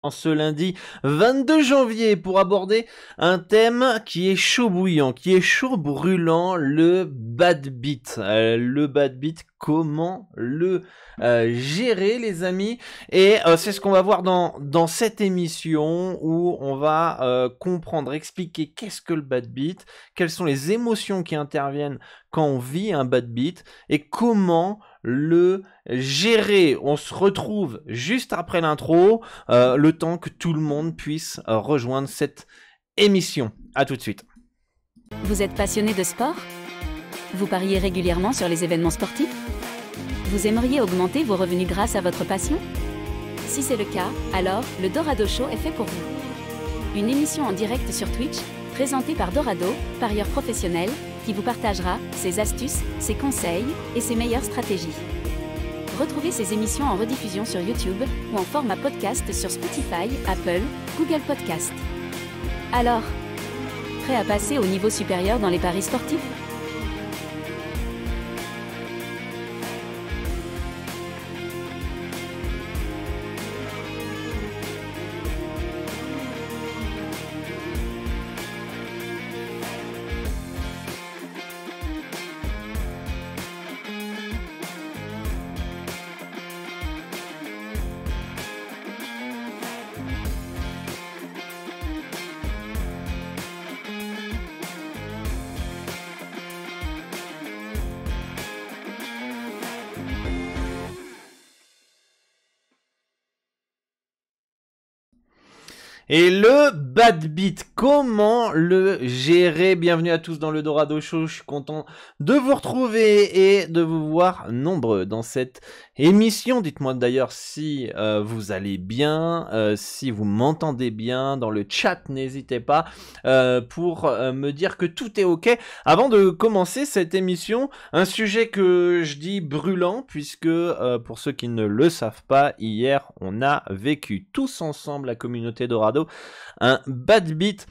En ce lundi 22 janvier pour aborder un thème qui est chaud bouillant, qui est chaud brûlant, le bad beat. Le bad beat, comment le gérer les amis. Et c'est ce qu'on va voir dans cette émission où on va comprendre, expliquer qu'est-ce que le bad beat, quelles sont les émotions qui interviennent quand on vit un bad beat et comment le gérer. On se retrouve juste après l'intro, le temps que tout le monde puisse rejoindre cette émission. À tout de suite. Vous êtes passionné de sport? Vous pariez régulièrement sur les événements sportifs? Vous aimeriez augmenter vos revenus grâce à votre passion? Si c'est le cas, alors le Dorado Show est fait pour vous. Une émission en direct sur Twitch, présentée par Dorado, parieur professionnel, qui vous partagera ses astuces, ses conseils et ses meilleures stratégies. Retrouvez ces émissions en rediffusion sur YouTube ou en format podcast sur Spotify, Apple, Google Podcast. Alors, prêt à passer au niveau supérieur dans les paris sportifs? Et le bad beat, comment le gérer? Bienvenue à tous dans le Dorado Show, je suis content de vous retrouver et de vous voir nombreux dans cette émission. Dites-moi d'ailleurs si vous allez bien, si vous m'entendez bien dans le chat, n'hésitez pas pour me dire que tout est ok. Avant de commencer cette émission, un sujet que je dis brûlant, puisque pour ceux qui ne le savent pas, hier on a vécu tous ensemble, la communauté Dorado, un bad beat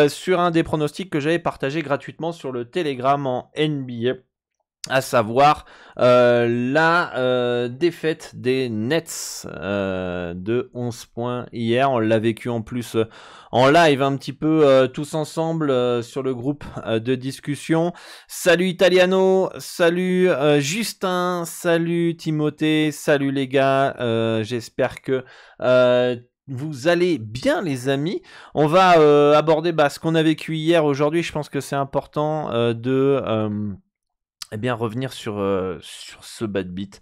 sur un des pronostics que j'avais partagé gratuitement sur le Telegram en NBA, à savoir la défaite des Nets de 11 points hier. On l'a vécu en plus en live un petit peu tous ensemble sur le groupe de discussion. Salut Italiano, salut Justin, salut Timothée, salut les gars, j'espère que vous allez bien les amis. On va aborder ce qu'on a vécu hier. Aujourd'hui, je pense que c'est important de revenir sur ce bad beat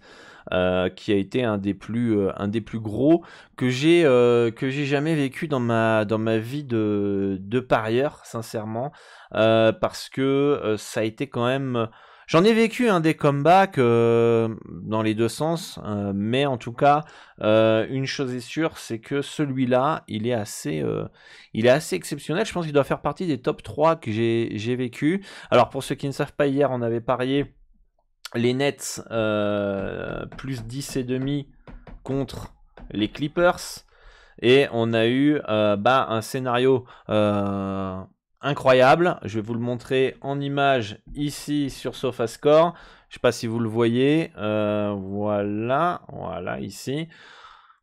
qui a été un des plus gros que j'ai jamais vécu dans ma vie de parieur, sincèrement, parce que ça a été quand même... J'en ai vécu des comebacks dans les deux sens, mais en tout cas, une chose est sûre, c'est que celui-là, il est assez exceptionnel. Je pense qu'il doit faire partie des top 3 que j'ai vécu. Alors pour ceux qui ne savent pas, hier, on avait parié les Nets plus 10 et demi contre les Clippers, et on a eu un scénario incroyable. Je vais vous le montrer en image ici sur SofaScore. Je ne sais pas si vous le voyez. Voilà ici.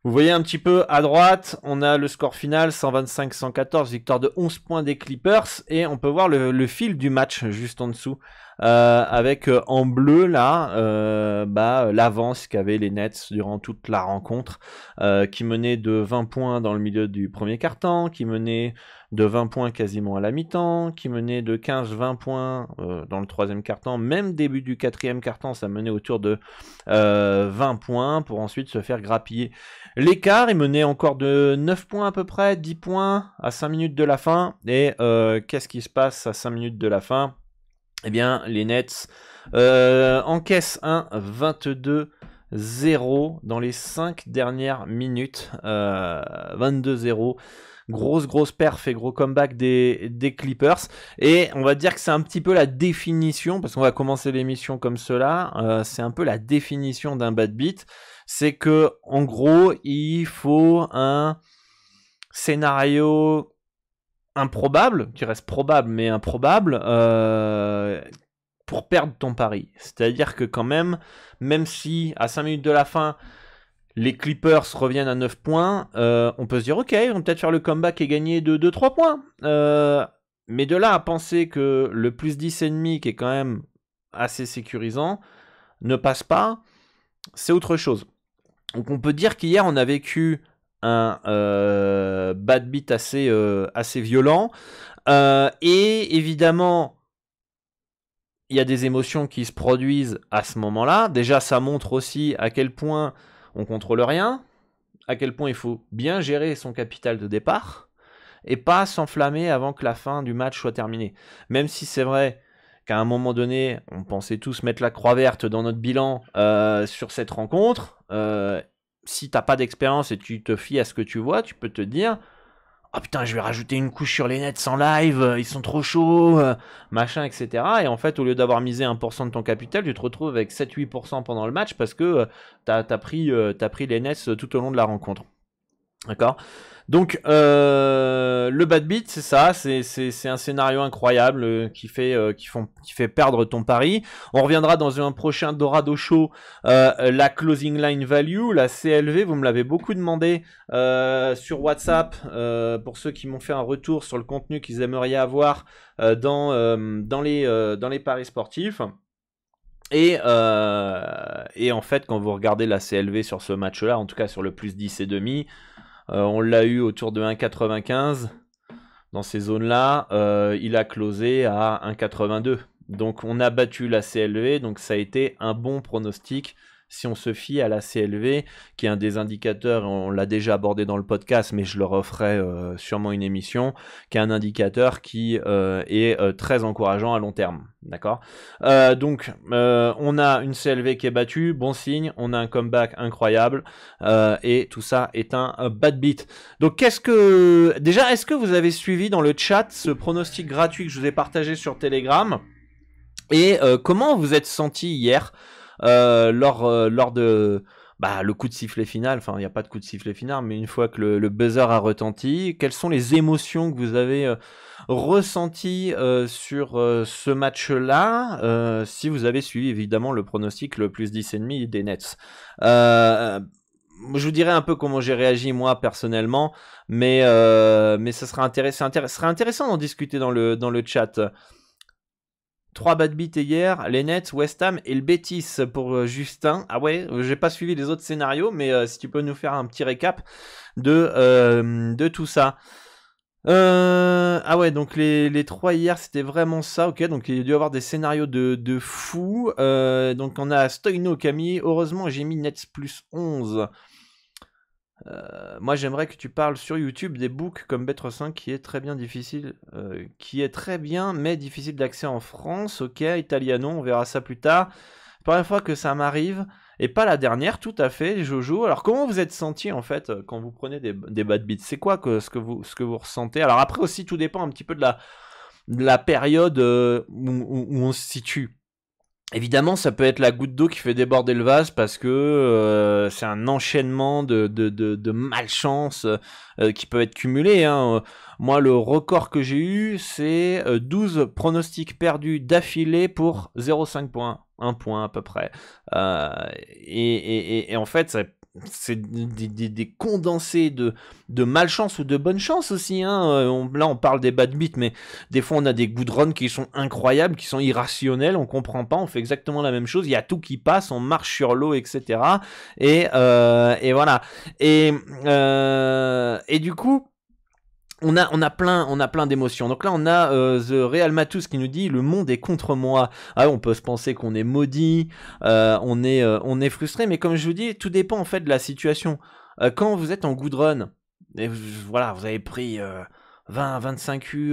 Vous voyez un petit peu à droite, on a le score final 125-114, victoire de 11 points des Clippers, et on peut voir le fil du match juste en dessous, avec en bleu là l'avance qu'avaient les Nets durant toute la rencontre, qui menait de 20 points dans le milieu du premier quart-temps, qui menait de 20 points quasiment à la mi-temps, qui menait de 15-20 points dans le troisième quart-temps, même début du quatrième quart-temps, ça menait autour de 20 points, pour ensuite se faire grappiller l'écart. Il menait encore de 9 points à peu près, 10 points à 5 minutes de la fin, et qu'est-ce qui se passe à 5 minutes de la fin? Eh bien, les Nets encaissent un 22-0 dans les 5 dernières minutes, 22-0. Grosse perf et gros comeback des Clippers, et on va dire que c'est un petit peu la définition, parce qu'on va commencer l'émission comme cela, c'est un peu la définition d'un bad beat. C'est que en gros il faut un scénario improbable, qui reste probable mais improbable, pour perdre ton pari. C'est-à-dire que quand même si à 5 minutes de la fin les Clippers reviennent à 9 points, on peut se dire, ok, ils vont peut-être faire le comeback et gagner de 2-3 points. Mais de là à penser que le plus 10,5, qui est quand même assez sécurisant, ne passe pas, c'est autre chose. Donc on peut dire qu'hier, on a vécu un bad beat assez violent. Et évidemment, il y a des émotions qui se produisent à ce moment-là. Déjà, ça montre aussi à quel point on contrôle rien, à quel point il faut bien gérer son capital de départ et pas s'enflammer avant que la fin du match soit terminée. Même si c'est vrai qu'à un moment donné, on pensait tous mettre la croix verte dans notre bilan sur cette rencontre. Si t'as pas d'expérience et tu te fies à ce que tu vois, tu peux te dire « Oh putain, je vais rajouter une couche sur les Nets en live, ils sont trop chauds, machin, etc. » Et en fait, au lieu d'avoir misé 1% de ton capital, tu te retrouves avec 7-8% pendant le match parce que t'as pris les Nets tout au long de la rencontre. D'accord ? Donc, le bad beat, c'est ça, c'est un scénario incroyable qui fait perdre ton pari. On reviendra dans un prochain Dorado Show, la closing line value, la CLV, vous me l'avez beaucoup demandé sur WhatsApp, pour ceux qui m'ont fait un retour sur le contenu qu'ils aimeraient avoir dans les paris sportifs. Et en fait, quand vous regardez la CLV sur ce match-là, en tout cas sur le plus 10,5, on l'a eu autour de 1,95 dans ces zones-là. Il a closé à 1,82. Donc on a battu la CLV. Donc ça a été un bon pronostic si on se fie à la CLV, qui est un des indicateurs, on l'a déjà abordé dans le podcast, mais je leur referai sûrement une émission, qui est un indicateur qui est très encourageant à long terme. D'accord. Donc on a une CLV qui est battue, bon signe, on a un comeback incroyable, et tout ça est un bad beat. Donc est-ce que vous avez suivi dans le chat ce pronostic gratuit que je vous ai partagé sur Telegram, et comment vous êtes senti hier lors de le coup de sifflet final? Enfin, il n'y a pas de coup de sifflet final, mais une fois que le buzzer a retenti, quelles sont les émotions que vous avez ressenties sur ce match-là, si vous avez suivi évidemment le pronostic le plus 10,5 des Nets? Je vous dirai un peu comment j'ai réagi moi personnellement, mais ça sera intéressant d'en discuter dans le chat. 3 bad beats hier, les Nets, West Ham et le Betis pour Justin. Ah ouais, j'ai pas suivi les autres scénarios, mais si tu peux nous faire un petit récap de tout ça. Ah ouais, donc les 3 hier, c'était vraiment ça. Ok, donc il y a dû y avoir des scénarios de fou. Donc on a Stoino qui a mis, heureusement j'ai mis Nets plus 11. Moi j'aimerais que tu parles sur YouTube des books comme Bet365 qui est très bien difficile, mais difficile d'accès en France. Ok, Italiano, on verra ça plus tard. Première fois que ça m'arrive, et pas la dernière, tout à fait, Jojo. Alors comment vous êtes senti en fait quand vous prenez des bad beats? C'est quoi ce que vous ressentez? Alors après aussi tout dépend un petit peu de la période où on se situe. Évidemment, ça peut être la goutte d'eau qui fait déborder le vase parce que c'est un enchaînement de malchance qui peut être cumulé. Hein. Moi, le record que j'ai eu, c'est 12 pronostics perdus d'affilée pour 0,5 points. 1 point à peu près. Et en fait, c'est des condensés de malchance ou de bonne chance aussi. Hein. Là, on parle des bad beats, mais des fois, on a des good runs qui sont incroyables, qui sont irrationnels. On comprend pas, on fait exactement la même chose. Il y a tout qui passe, on marche sur l'eau, etc. Et voilà. Et du coup, on a plein d'émotions. Donc là, on a The Real Matus qui nous dit le monde est contre moi. Ah, on peut se penser qu'on est maudit, on est frustré, mais comme je vous dis, tout dépend en fait de la situation. Quand vous êtes en good run, et voilà, vous avez pris 20-25 U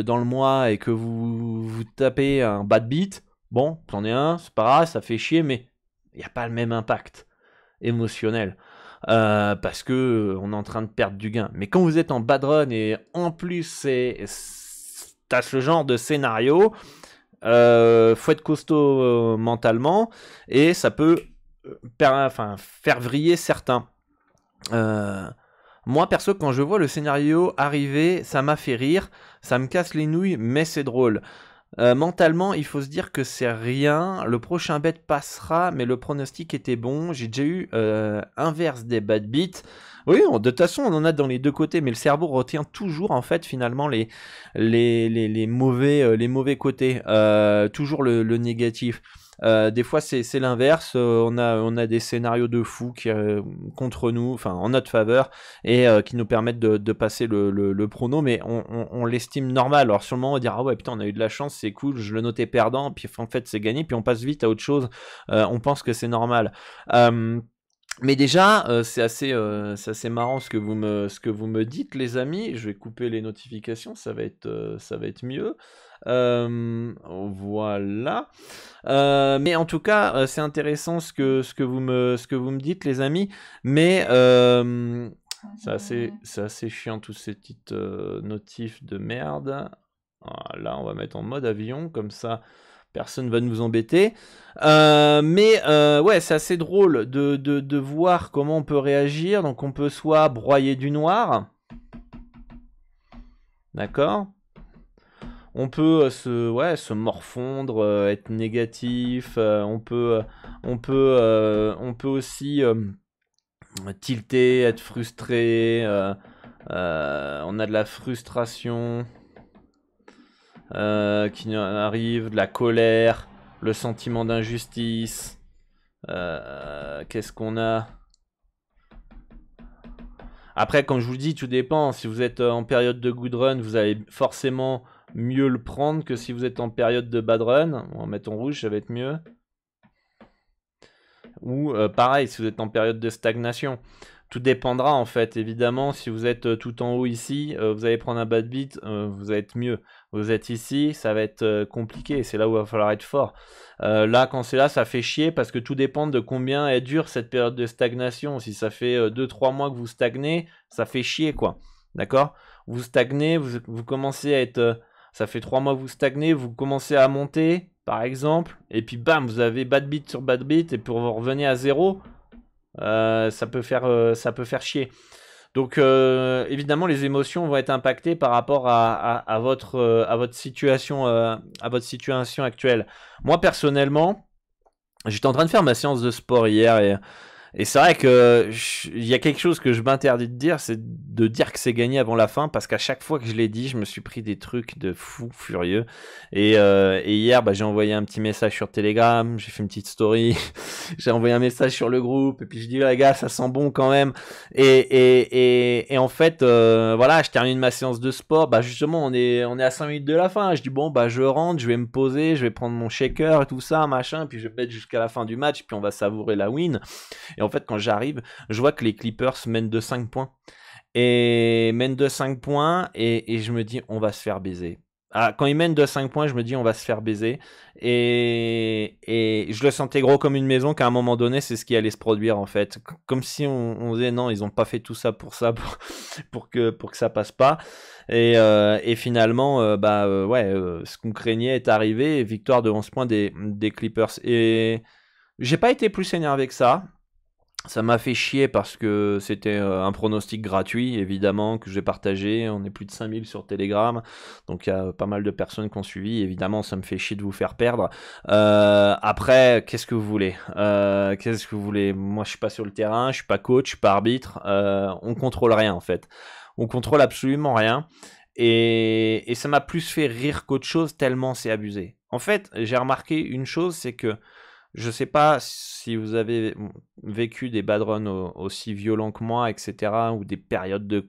dans le mois et que vous tapez un bad beat, bon, c'en est un, c'est pas grave, ça fait chier, mais il n'y a pas le même impact émotionnel. Parce que on est en train de perdre du gain. Mais quand vous êtes en bad run et en plus t'as ce genre de scénario, faut être costaud mentalement et ça peut faire vriller certains. Moi perso, quand je vois le scénario arriver, ça m'a fait rire, ça me casse les nouilles, mais c'est drôle. Mentalement, il faut se dire que c'est rien. Le prochain bet passera, mais le pronostic était bon. J'ai déjà eu inverse des bad beats. Oui, de toute façon, on en a dans les deux côtés, mais le cerveau retient toujours, en fait, finalement, les mauvais côtés. Toujours le négatif. Des fois, c'est l'inverse. On a des scénarios de fous qui, contre nous, enfin en notre faveur, et qui nous permettent de passer le prono, mais on l'estime normal. Alors sur le moment, on va dire ah ouais putain, on a eu de la chance, c'est cool, je le notais perdant, puis en fait c'est gagné, puis on passe vite à autre chose. On pense que c'est normal. Mais déjà, c'est assez marrant ce que vous me dites, les amis. Je vais couper les notifications, ça va être mieux. Voilà. Mais en tout cas, c'est intéressant ce que vous me dites, les amis. Mais c'est assez chiant tous ces petites notifs de merde. Voilà, on va mettre en mode avion, comme ça personne va nous embêter. Mais ouais, c'est assez drôle de voir comment on peut réagir. Donc on peut soit broyer du noir. D'accord. On peut se morfondre, être négatif. On peut aussi tilter, être frustré. On a de la frustration qui arrive, de la colère, le sentiment d'injustice. Qu'est-ce qu'on a? Après, comme je vous le dis, tout dépend. Si vous êtes en période de good run, vous allez forcément mieux le prendre que si vous êtes en période de bad run. On va mettre en rouge, ça va être mieux. Ou pareil, si vous êtes en période de stagnation. Tout dépendra en fait, évidemment, si vous êtes tout en haut ici, vous allez prendre un bad beat, vous allez être mieux. Vous êtes ici, ça va être compliqué, c'est là où il va falloir être fort. Là, quand c'est là, ça fait chier parce que tout dépend de combien elle dure cette période de stagnation. Si ça fait 2-3 mois que vous stagnez, ça fait chier quoi. D'accord? Vous stagnez, vous commencez à être... ça fait 3 mois que vous stagnez, vous commencez à monter, par exemple, et puis bam, vous avez bad beat sur bad beat, et pour vous revenir à zéro, ça peut faire chier. Donc évidemment les émotions vont être impactées par rapport à votre situation actuelle. Moi personnellement, j'étais en train de faire ma séance de sport hier et c'est vrai que il y a quelque chose que je m'interdis de dire, c'est de dire que c'est gagné avant la fin, parce qu'à chaque fois que je l'ai dit, je me suis pris des trucs de fou furieux. Et hier, j'ai envoyé un petit message sur Telegram, j'ai fait une petite story, j'ai envoyé un message sur le groupe, et puis je dis les gars, ça sent bon quand même. Et en fait, voilà, je termine ma séance de sport. Justement, on est à 5 minutes de la fin. Je dis bon, je rentre, je vais me poser, je vais prendre mon shaker et tout ça, machin, puis je vais mettre jusqu'à la fin du match, puis on va savourer la win. Et en fait, quand j'arrive, je vois que les Clippers mènent de 5 points. Et je me dis, on va se faire baiser. Quand ils mènent de 5 points, je me dis, on va se faire baiser. Et je le sentais gros comme une maison, qu'à un moment donné, c'est ce qui allait se produire, en fait. Comme si on disait, non, ils n'ont pas fait tout ça, pour que ça passe pas. Et finalement, ce qu'on craignait est arrivé. Victoire de 11 points des Clippers. Et j'ai pas été plus énervé que ça. Ça m'a fait chier parce que c'était un pronostic gratuit, évidemment, que j'ai partagé. On est plus de 5000 sur Telegram, donc il y a pas mal de personnes qui ont suivi. Évidemment, ça me fait chier de vous faire perdre. Après, qu'est-ce que vous voulez? Moi, je suis pas sur le terrain, je suis pas coach, je suis pas arbitre. On contrôle rien, en fait. On contrôle absolument rien. Et ça m'a plus fait rire qu'autre chose, tellement c'est abusé. En fait, j'ai remarqué une chose, c'est que je sais pas si vous avez vécu des bad runs aussi violents que moi, etc., ou des périodes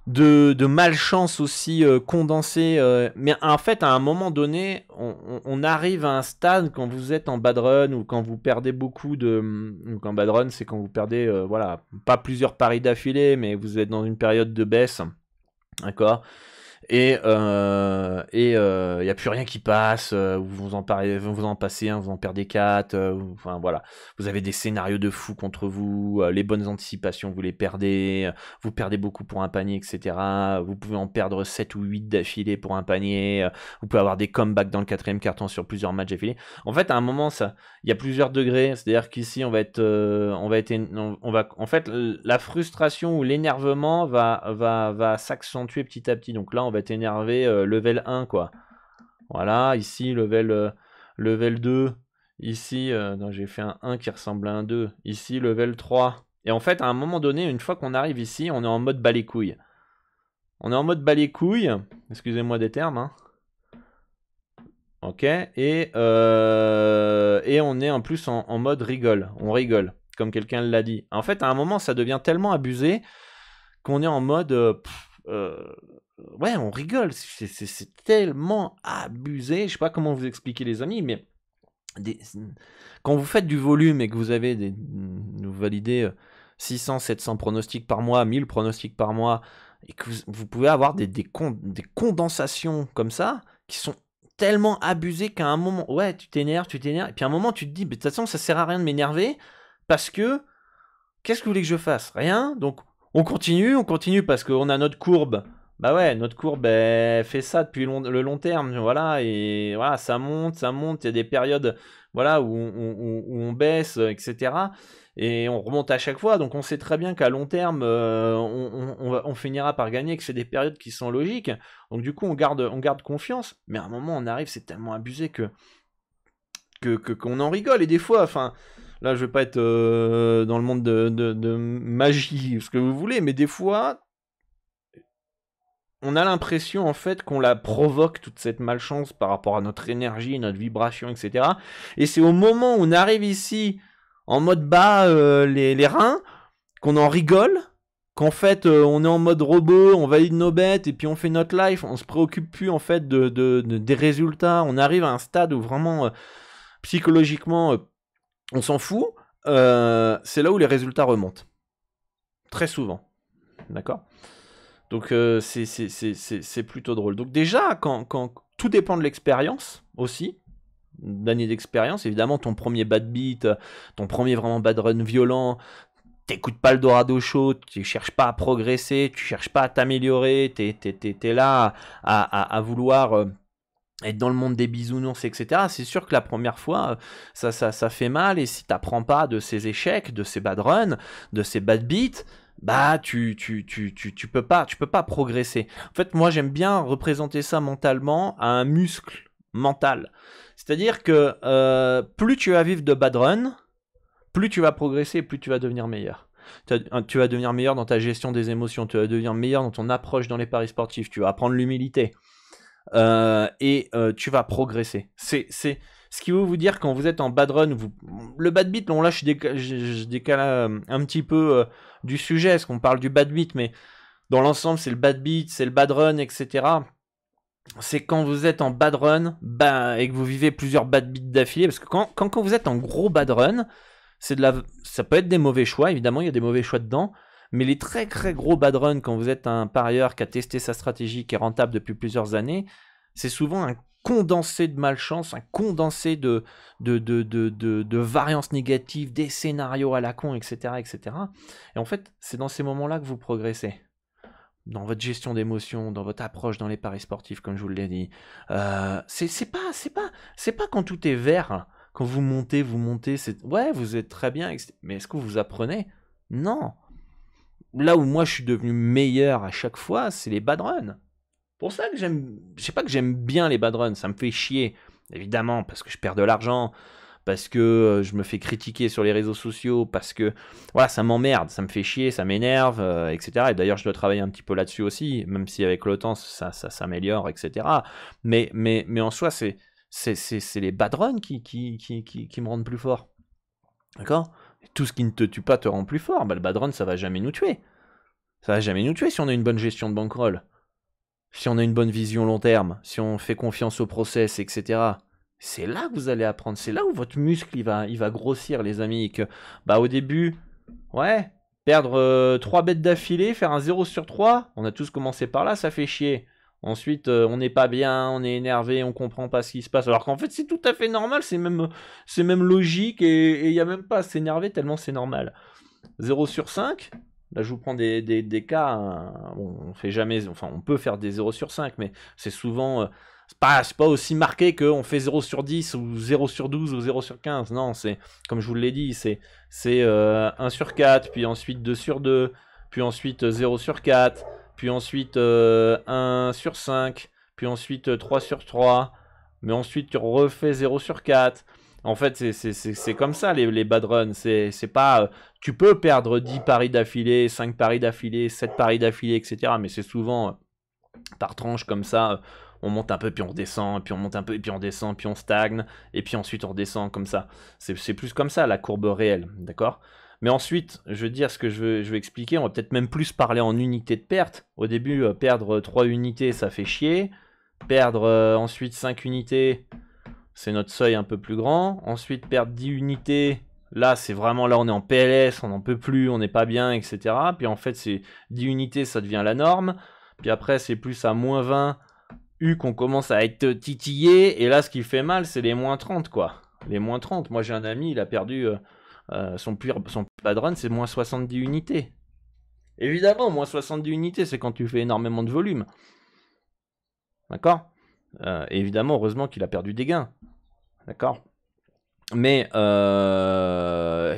de malchance aussi condensées. Mais en fait, à un moment donné, on arrive à un stade quand vous êtes en bad run ou quand vous perdez beaucoup de... Donc en bad run, c'est quand vous perdez, pas plusieurs paris d'affilée, mais vous êtes dans une période de baisse. D'accord? Et il n'y a plus rien qui passe, vous en passez un, vous en perdez 4, enfin voilà. Vous avez des scénarios de fou contre vous, les bonnes anticipations, vous les perdez, vous perdez beaucoup pour un panier, etc. Vous pouvez en perdre 7 ou 8 d'affilée pour un panier, vous pouvez avoir des comebacks dans le 4e quart-temps sur plusieurs matchs d'affilée. En fait, à un moment, il y a plusieurs degrés, c'est-à-dire qu'ici, en fait, la frustration ou l'énervement va s'accentuer petit à petit. Donc là, on va être énervé level 1, quoi. Voilà, ici, level 2. Ici, non, j'ai fait un 1 qui ressemble à un 2. Ici, level 3. Et en fait, à un moment donné, une fois qu'on arrive ici, on est en mode bas les couilles. On est en mode bas les couilles. Excusez-moi des termes, hein. Ok, et on est en plus en mode rigole. On rigole, comme quelqu'un l'a dit. En fait, à un moment, ça devient tellement abusé qu'on est en mode... ouais, on rigole. C'est tellement abusé. Je sais pas comment vous expliquer, les amis, mais... Quand vous faites du volume et que vous avez vous validez 600, 700 pronostics par mois, 1000 pronostics par mois, et que vous pouvez avoir des condensations comme ça, qui sont tellement abusées qu'à un moment, ouais, tu t'énerves, et puis à un moment, tu te dis, de toute façon, ça sert à rien de m'énerver, parce que, qu'est-ce que vous voulez que je fasse? Rien. Donc, on continue parce qu'on a notre courbe. Bah ouais, notre courbe, elle fait ça depuis le long terme, voilà, et voilà, ça monte, il y a des périodes, voilà, où on baisse, etc. Et on remonte à chaque fois, donc on sait très bien qu'à long terme, on finira par gagner, que c'est des périodes qui sont logiques, donc du coup on garde confiance, mais à un moment on arrive, c'est tellement abusé qu'on en rigole, et des fois, enfin, là je vais pas être dans le monde de magie, ce que vous voulez, mais des fois... On a l'impression en fait qu'on la provoque, toute cette malchance par rapport à notre énergie, notre vibration, etc. Et c'est au moment où on arrive ici en mode bas les reins, qu'on en rigole, qu'en fait on est en mode robot, on valide nos bêtes et puis on fait notre life, on se préoccupe plus en fait des résultats. On arrive à un stade où vraiment psychologiquement on s'en fout. C'est là où les résultats remontent. Très souvent. D'accord ? Donc c'est plutôt drôle. Donc déjà, quand tout dépend de l'expérience aussi, d'années d'expérience, évidemment ton premier bad beat, ton premier vraiment bad run violent, t'écoutes pas le Dorado Show, tu cherches pas à progresser, tu cherches pas à t'améliorer, t'es là à vouloir... être dans le monde des bisounours, etc. C'est sûr que la première fois, ça fait mal, et si t'apprends pas de ces échecs, de ces bad runs, de ces bad beats, bah tu peux pas progresser. En fait, moi j'aime bien représenter ça mentalement à un muscle mental. C'est-à-dire que plus tu vas vivre de bad run, plus tu vas progresser, plus tu vas devenir meilleur. Tu vas devenir meilleur dans ta gestion des émotions, tu vas devenir meilleur dans ton approche dans les paris sportifs, tu vas apprendre l'humilité. Et tu vas progresser. C'est ce qui veut vous dire quand vous êtes en bad run, le bad beat, bon là je décale un petit peu du sujet, parce qu'on parle du bad beat, mais dans l'ensemble c'est le bad beat, c'est le bad run, etc. C'est quand vous êtes en bad run et que vous vivez plusieurs bad beats d'affilée, parce que quand vous êtes en gros bad run, ça peut être des mauvais choix, évidemment il y a des mauvais choix dedans, mais les très très gros bad run, quand vous êtes un parieur qui a testé sa stratégie, qui est rentable depuis plusieurs années, c'est souvent un condensé de malchance, un condensé de variances négatives, des scénarios à la con, etc., etc. Et en fait, c'est dans ces moments-là que vous progressez. Dans votre gestion d'émotions, dans votre approche dans les paris sportifs, comme je vous l'ai dit. C'est pas quand tout est vert, quand vous montez, ouais, vous êtes très bien, mais est-ce que vous apprenez? Non. Là où moi je suis devenu meilleur à chaque fois, c'est les bad runs. Pour ça que je sais pas que j'aime bien les bad runs, ça me fait chier, évidemment, parce que je perds de l'argent, parce que je me fais critiquer sur les réseaux sociaux, parce que voilà, ça m'emmerde, ça me fait chier, ça m'énerve, etc. Et d'ailleurs, je dois travailler un petit peu là-dessus aussi, même si avec le temps, ça s'améliore, etc. Mais en soi, c'est les bad runs qui me rendent plus fort. D'accord ? Tout ce qui ne te tue pas te rend plus fort. Bah, le bad run, ça va jamais nous tuer. Ça va jamais nous tuer si on a une bonne gestion de bankroll. Si on a une bonne vision long terme, si on fait confiance au process, etc. C'est là que vous allez apprendre. C'est là où votre muscle il va grossir, les amis. Et que, bah, au début, ouais, perdre 3 bêtes d'affilée, faire un 0 sur 3, on a tous commencé par là, ça fait chier. Ensuite, on n'est pas bien, on est énervé, on comprend pas ce qui se passe. Alors qu'en fait, c'est tout à fait normal, c'est même logique, et il n'y a même pas à s'énerver tellement c'est normal. 0 sur 5, là je vous prends des cas, hein, on fait jamais, enfin on peut faire des 0 sur 5, mais c'est souvent, c'est pas aussi marqué qu'on fait 0 sur 10 ou 0 sur 12 ou 0 sur 15. Non, c'est, comme je vous l'ai dit, c'est 1 sur 4, puis ensuite 2 sur 2, puis ensuite 0 sur 4. puis ensuite 1 sur 5, puis ensuite 3 sur 3, mais ensuite tu refais 0 sur 4. En fait, c'est comme ça les bad runs. C'est pas. Tu peux perdre 10 paris d'affilée, 5 paris d'affilée, 7 paris d'affilée, etc. Mais c'est souvent par tranche comme ça. On monte un peu, puis on redescend, puis on monte un peu, puis on descend, puis on stagne, et puis ensuite on redescend comme ça. C'est plus comme ça la courbe réelle, d'accord? Mais ensuite, je veux dire ce que je veux expliquer, on va peut-être même plus parler en unités de perte. Au début, perdre 3 unités, ça fait chier. Perdre ensuite 5 unités, c'est notre seuil un peu plus grand. Ensuite, perdre 10 unités, là, c'est vraiment, là, on est en PLS, on n'en peut plus, on n'est pas bien, etc. Puis en fait, c'est 10 unités, ça devient la norme. Puis après, c'est plus à moins 20 qu'on commence à être titillé. Et là, ce qui fait mal, c'est les moins 30, quoi. Les moins 30. Moi, j'ai un ami, il a perdu son bad run, c'est moins 70 unités. Évidemment, moins 70 unités, c'est quand tu fais énormément de volume. D'accord? Évidemment, heureusement qu'il a perdu des gains. D'accord? Mais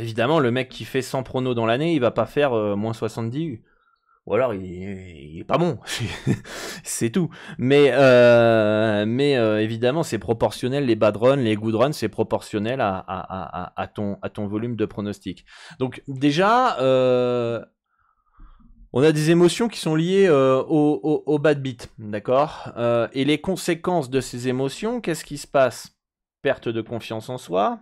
évidemment, le mec qui fait 100 pronos dans l'année, il va pas faire moins 70 U. Ou alors il est pas bon, c'est tout. Mais évidemment, c'est proportionnel, les bad runs, les good runs, c'est proportionnel à ton volume de pronostic. Donc déjà, on a des émotions qui sont liées au bad beat, d'accord? Et les conséquences de ces émotions, qu'est-ce qui se passe? Perte de confiance en soi,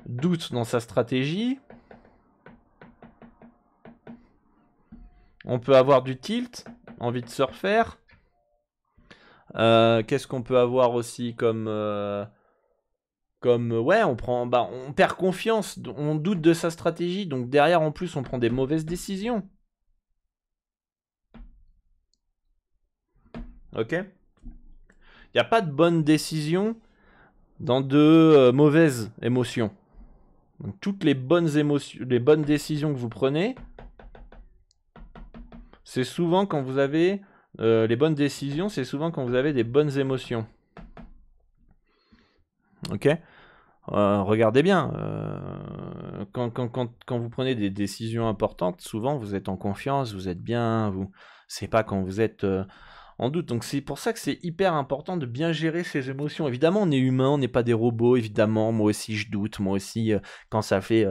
doute dans sa stratégie, on peut avoir du tilt, envie de se refaire. Qu'est-ce qu'on peut avoir aussi comme ouais, on perd confiance, on doute de sa stratégie, donc derrière en plus on prend des mauvaises décisions. Ok? Il n'y a pas de bonne décision dans de mauvaises émotions. Donc, toutes les bonnes émotions, les bonnes décisions que vous prenez, c'est souvent quand vous avez les bonnes décisions, c'est souvent quand vous avez des bonnes émotions. Ok? Regardez bien, quand vous prenez des décisions importantes, souvent vous êtes en confiance, vous êtes bien, c'est pas quand vous êtes en doute. Donc c'est pour ça que c'est hyper important de bien gérer ses émotions. Évidemment, on est humain, on n'est pas des robots, évidemment. Moi aussi, je doute. Moi aussi, quand ça fait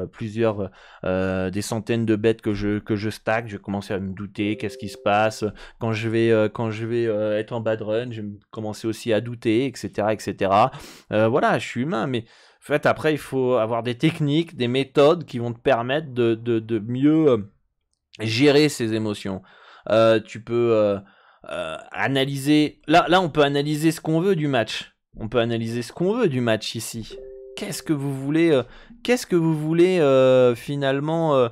des centaines de bêtes que je stack, je vais commencer à me douter. Qu'est-ce qui se passe? Quand je vais être en bad run, je vais commencer aussi à douter, etc., etc. Voilà, je suis humain, mais en fait, après, il faut avoir des techniques, des méthodes qui vont te permettre de mieux gérer ses émotions. Tu peux analyser. Là, on peut analyser ce qu'on veut du match. On peut analyser ce qu'on veut du match ici. Qu'est-ce que vous voulez finalement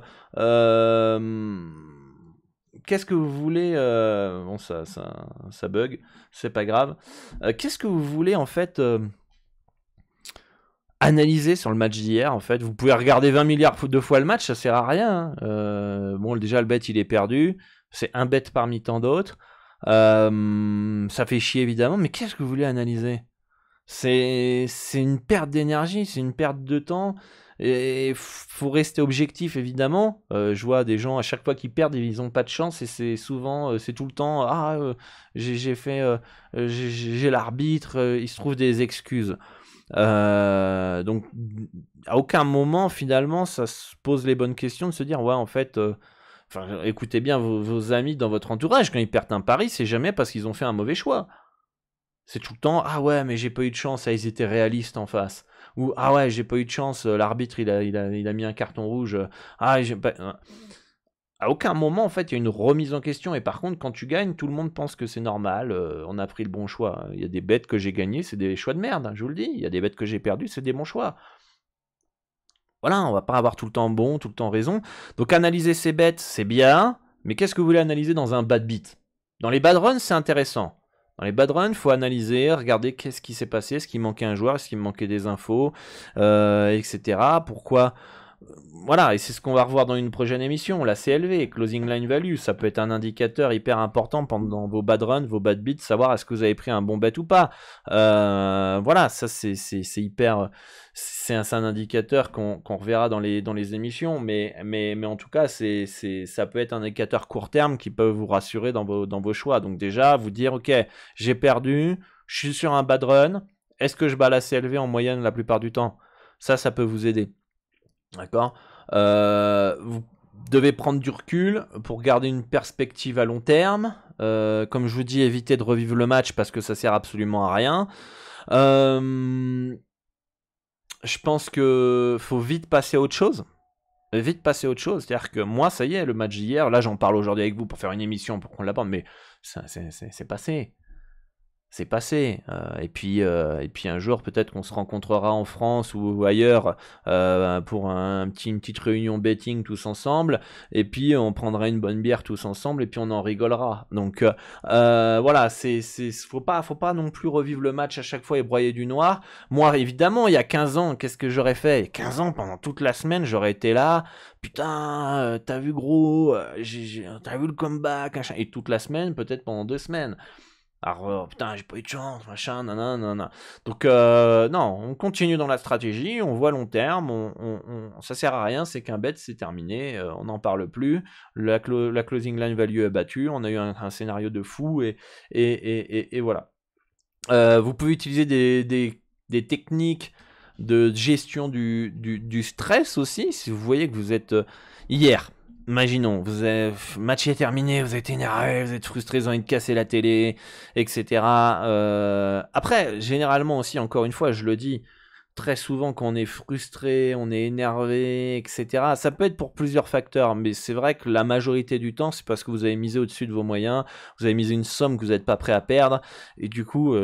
qu'est-ce que vous voulez bon, ça bug, c'est pas grave. Qu'est-ce que vous voulez en fait analyser sur le match d'hier? En fait, vous pouvez regarder 20 milliards de fois le match, ça sert à rien. Bon, déjà le bet il est perdu. C'est un bet parmi tant d'autres. Ça fait chier évidemment, mais qu'est-ce que vous voulez analyser? C'est une perte d'énergie, c'est une perte de temps, et faut rester objectif évidemment. Je vois des gens à chaque fois qu'ils perdent, ils ont pas de chance, et c'est souvent, c'est tout le temps, j'ai l'arbitre, il se trouve des excuses. Donc à aucun moment finalement ça se pose les bonnes questions de se dire ouais en fait écoutez bien vos amis dans votre entourage, quand ils perdent un pari, c'est jamais parce qu'ils ont fait un mauvais choix. C'est tout le temps, ah ouais, mais j'ai pas eu de chance, ils étaient réalistes en face. Ou, ah ouais, j'ai pas eu de chance, l'arbitre, il a mis un carton rouge. J'ai pas... À aucun moment, en fait, il y a une remise en question. Et par contre, quand tu gagnes, tout le monde pense que c'est normal, on a pris le bon choix. Il y a des bêtes que j'ai gagnées, c'est des choix de merde, je vous le dis. Il y a des bêtes que j'ai perdues, c'est des bons choix. Voilà, on va pas avoir tout le temps bon, tout le temps raison. Donc analyser ces bêtes, c'est bien, mais qu'est-ce que vous voulez analyser dans un bad beat? Dans les bad runs, c'est intéressant. Dans les bad runs, il faut analyser, regarder qu'est-ce qui s'est passé, est-ce qu'il manquait un joueur, est-ce qu'il me manquait des infos, etc. Pourquoi voilà, et c'est ce qu'on va revoir dans une prochaine émission, la CLV, Closing Line Value, ça peut être un indicateur hyper important pendant vos bad runs, vos bad beats, savoir est-ce que vous avez pris un bon bet ou pas. Voilà, ça c'est hyper, c'est un indicateur qu'on reverra dans les émissions, mais en tout cas, ça peut être un indicateur court terme qui peut vous rassurer dans vos choix. Donc déjà, vous dire, ok, j'ai perdu, je suis sur un bad run, est-ce que je bats la CLV en moyenne la plupart du temps? Ça peut vous aider. D'accord. Vous devez prendre du recul pour garder une perspective à long terme. Comme je vous dis, évitez de revivre le match parce que ça sert absolument à rien. Je pense que faut vite passer à autre chose. C'est-à-dire que moi, ça y est, le match d'hier, là j'en parle aujourd'hui avec vous pour faire une émission pour qu'on l'aborde, mais c'est passé. C'est passé. Et puis un jour, peut-être qu'on se rencontrera en France ou ailleurs pour une petite réunion betting tous ensemble. Et puis on prendra une bonne bière tous ensemble et puis on en rigolera. Donc voilà, faut pas non plus revivre le match à chaque fois et broyer du noir. Moi, évidemment, il y a 15 ans, qu'est-ce que j'aurais fait? Il y a 15 ans, pendant toute la semaine, j'aurais été là. Putain, t'as vu gros, t'as vu le comeback, machin. Et toute la semaine, peut-être pendant 2 semaines. Alors, putain, j'ai pas eu de chance, machin, nanana. Donc, non, on continue dans la stratégie, on voit long terme, ça sert à rien, c'est qu'un bet, c'est terminé, on n'en parle plus. La closing line value est battue, on a eu un scénario de fou, et voilà. Vous pouvez utiliser des techniques de gestion du stress aussi, si vous voyez que vous êtes hier. Imaginons, le match est terminé, vous êtes énervé, vous êtes frustré, vous avez envie de casser la télé, etc. Après, généralement aussi, encore une fois, je le dis, très souvent quand on est frustré, on est énervé, etc. Ça peut être pour plusieurs facteurs, mais c'est vrai que la majorité du temps, c'est parce que vous avez misé au-dessus de vos moyens, vous avez misé une somme que vous n'êtes pas prêt à perdre, et du coup...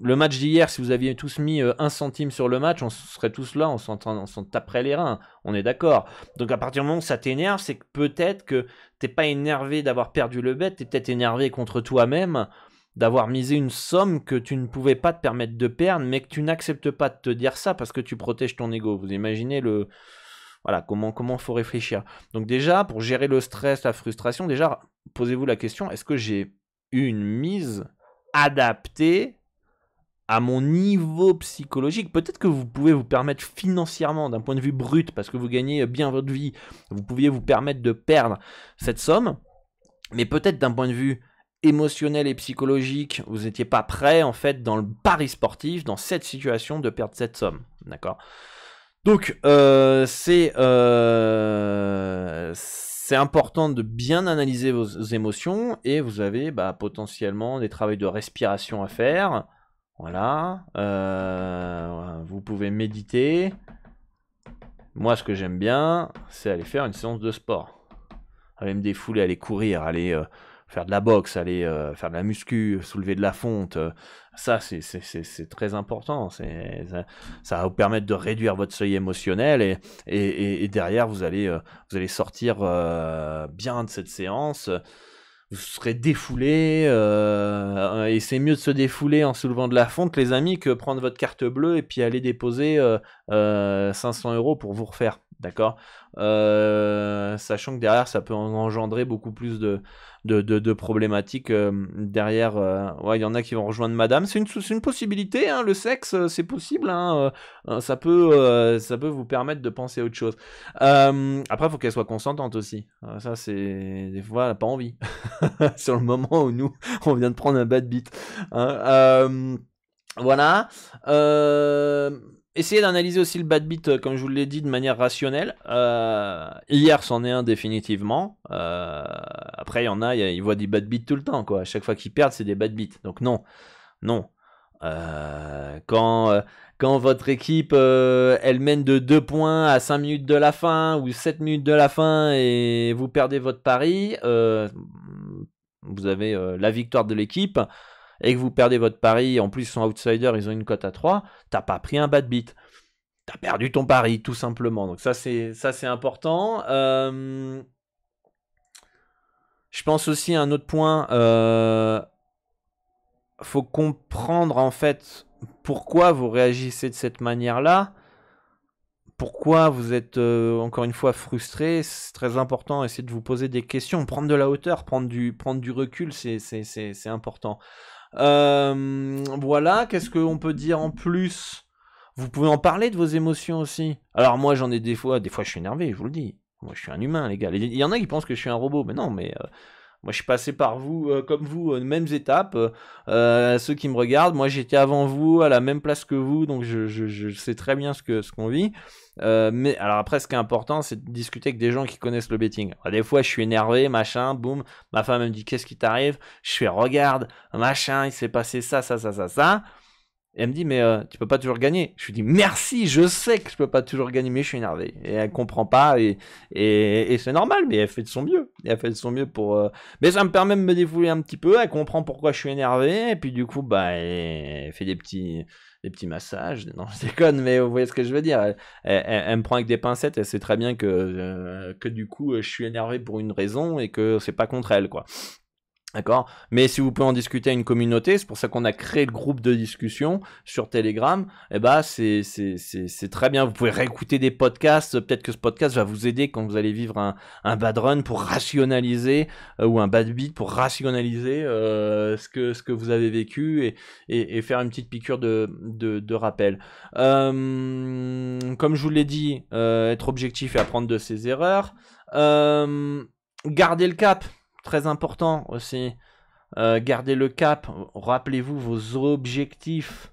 le match d'hier, si vous aviez tous mis 1 centime sur le match, on serait tous là, on s'en taperait les reins, on est d'accord. Donc à partir du moment où ça t'énerve, c'est que peut-être que t'es pas énervé d'avoir perdu le bet, t'es peut-être énervé contre toi-même, d'avoir misé une somme que tu ne pouvais pas te permettre de perdre, mais que tu n'acceptes pas de te dire ça parce que tu protèges ton ego. Vous imaginez voilà, comment faut réfléchir. Donc déjà, pour gérer le stress, la frustration, déjà, posez-vous la question, est-ce que j'ai eu une mise adaptée à mon niveau psychologique? Peut-être que vous pouvez vous permettre financièrement, d'un point de vue brut, parce que vous gagnez bien votre vie, vous pouviez vous permettre de perdre cette somme, mais peut-être d'un point de vue émotionnel et psychologique, vous n'étiez pas prêt, en fait, dans le pari sportif, dans cette situation, de perdre cette somme. D'accord? Donc, c'est important de bien analyser vos émotions, et vous avez potentiellement des travaux de respiration à faire. Voilà, vous pouvez méditer. Moi, ce que j'aime bien, c'est aller faire une séance de sport. Aller me défouler, aller courir, aller faire de la boxe, aller faire de la muscu, soulever de la fonte. Ça, c'est très important. Ça va vous permettre de réduire votre seuil émotionnel, et derrière, vous allez sortir bien de cette séance. Vous serez défoulé, et c'est mieux de se défouler en soulevant de la fonte, les amis, que prendre votre carte bleue et puis aller déposer 500 € pour vous refaire, d'accord? Sachant que derrière, ça peut engendrer beaucoup plus de problématiques derrière. Ouais, il y en a qui vont rejoindre madame, c'est une possibilité, hein, le sexe, c'est possible, hein, ça peut vous permettre de penser à autre chose. Après, il faut qu'elle soit consentante aussi. Ça, c'est... Des fois, elle n'a pas envie. Sur le moment où nous, on vient de prendre un bad beat. Hein, voilà. Essayez d'analyser aussi le bad beat, comme je vous l'ai dit, de manière rationnelle. Hier, c'en est un définitivement. Après, il y en a, ils voient des bad beats tout le temps, quoi. À chaque fois qu'ils perdent, c'est des bad beats. Donc non. Quand votre équipe elle mène de 2 points à 5 minutes de la fin ou 7 minutes de la fin et vous perdez votre pari, vous avez la victoire de l'équipe et que vous perdez votre pari, en plus ils sont outsiders, ils ont une cote à 3, t'as pas pris un bad beat. T'as perdu ton pari, tout simplement. Donc ça c'est important. Je pense aussi à un autre point, faut comprendre en fait pourquoi vous réagissez de cette manière-là. pourquoi vous êtes encore une fois frustré. C'est très important, essayez de vous poser des questions, prendre de la hauteur, prendre du recul, c'est important. Voilà, qu'est-ce qu'on peut dire en plus? Vous pouvez en parler de vos émotions aussi. Alors moi j'en ai des fois je suis énervé, je vous le dis. Moi je suis un humain les gars. Il y en a qui pensent que je suis un robot, mais non, mais moi je suis passé par vous, comme vous, mêmes étapes. Ceux qui me regardent, moi j'étais avant vous, à la même place que vous, donc je sais très bien ce qu'on vit. Mais alors après ce qui est important c'est de discuter avec des gens qui connaissent le betting. Alors, des fois je suis énervé, machin, boum, ma femme me dit qu'est-ce qui t'arrive? Je fais regarde, machin, il s'est passé ça. Et elle me dit, mais tu peux pas toujours gagner. Je lui dis, merci, je sais que je peux pas toujours gagner, mais je suis énervé. Et elle comprend pas, et c'est normal, mais elle fait de son mieux. Et elle fait de son mieux pour... Mais ça me permet de me défouler un petit peu, elle comprend pourquoi je suis énervé, et puis du coup, bah, elle fait des petits massages. Non, je déconne, mais vous voyez ce que je veux dire. Elle me prend avec des pincettes, elle sait très bien que du coup, je suis énervé pour une raison, et que c'est pas contre elle, quoi. D'accord? Mais si vous pouvez en discuter à une communauté, c'est pour ça qu'on a créé le groupe de discussion sur Telegram, et bah c'est très bien. Vous pouvez réécouter des podcasts, peut-être que ce podcast va vous aider quand vous allez vivre un bad run pour rationaliser, ou un bad beat pour rationaliser ce que vous avez vécu et faire une petite piqûre de rappel. Comme je vous l'ai dit, être objectif et apprendre de ses erreurs. Garder le cap. Très important aussi. Gardez le cap. Rappelez-vous vos objectifs.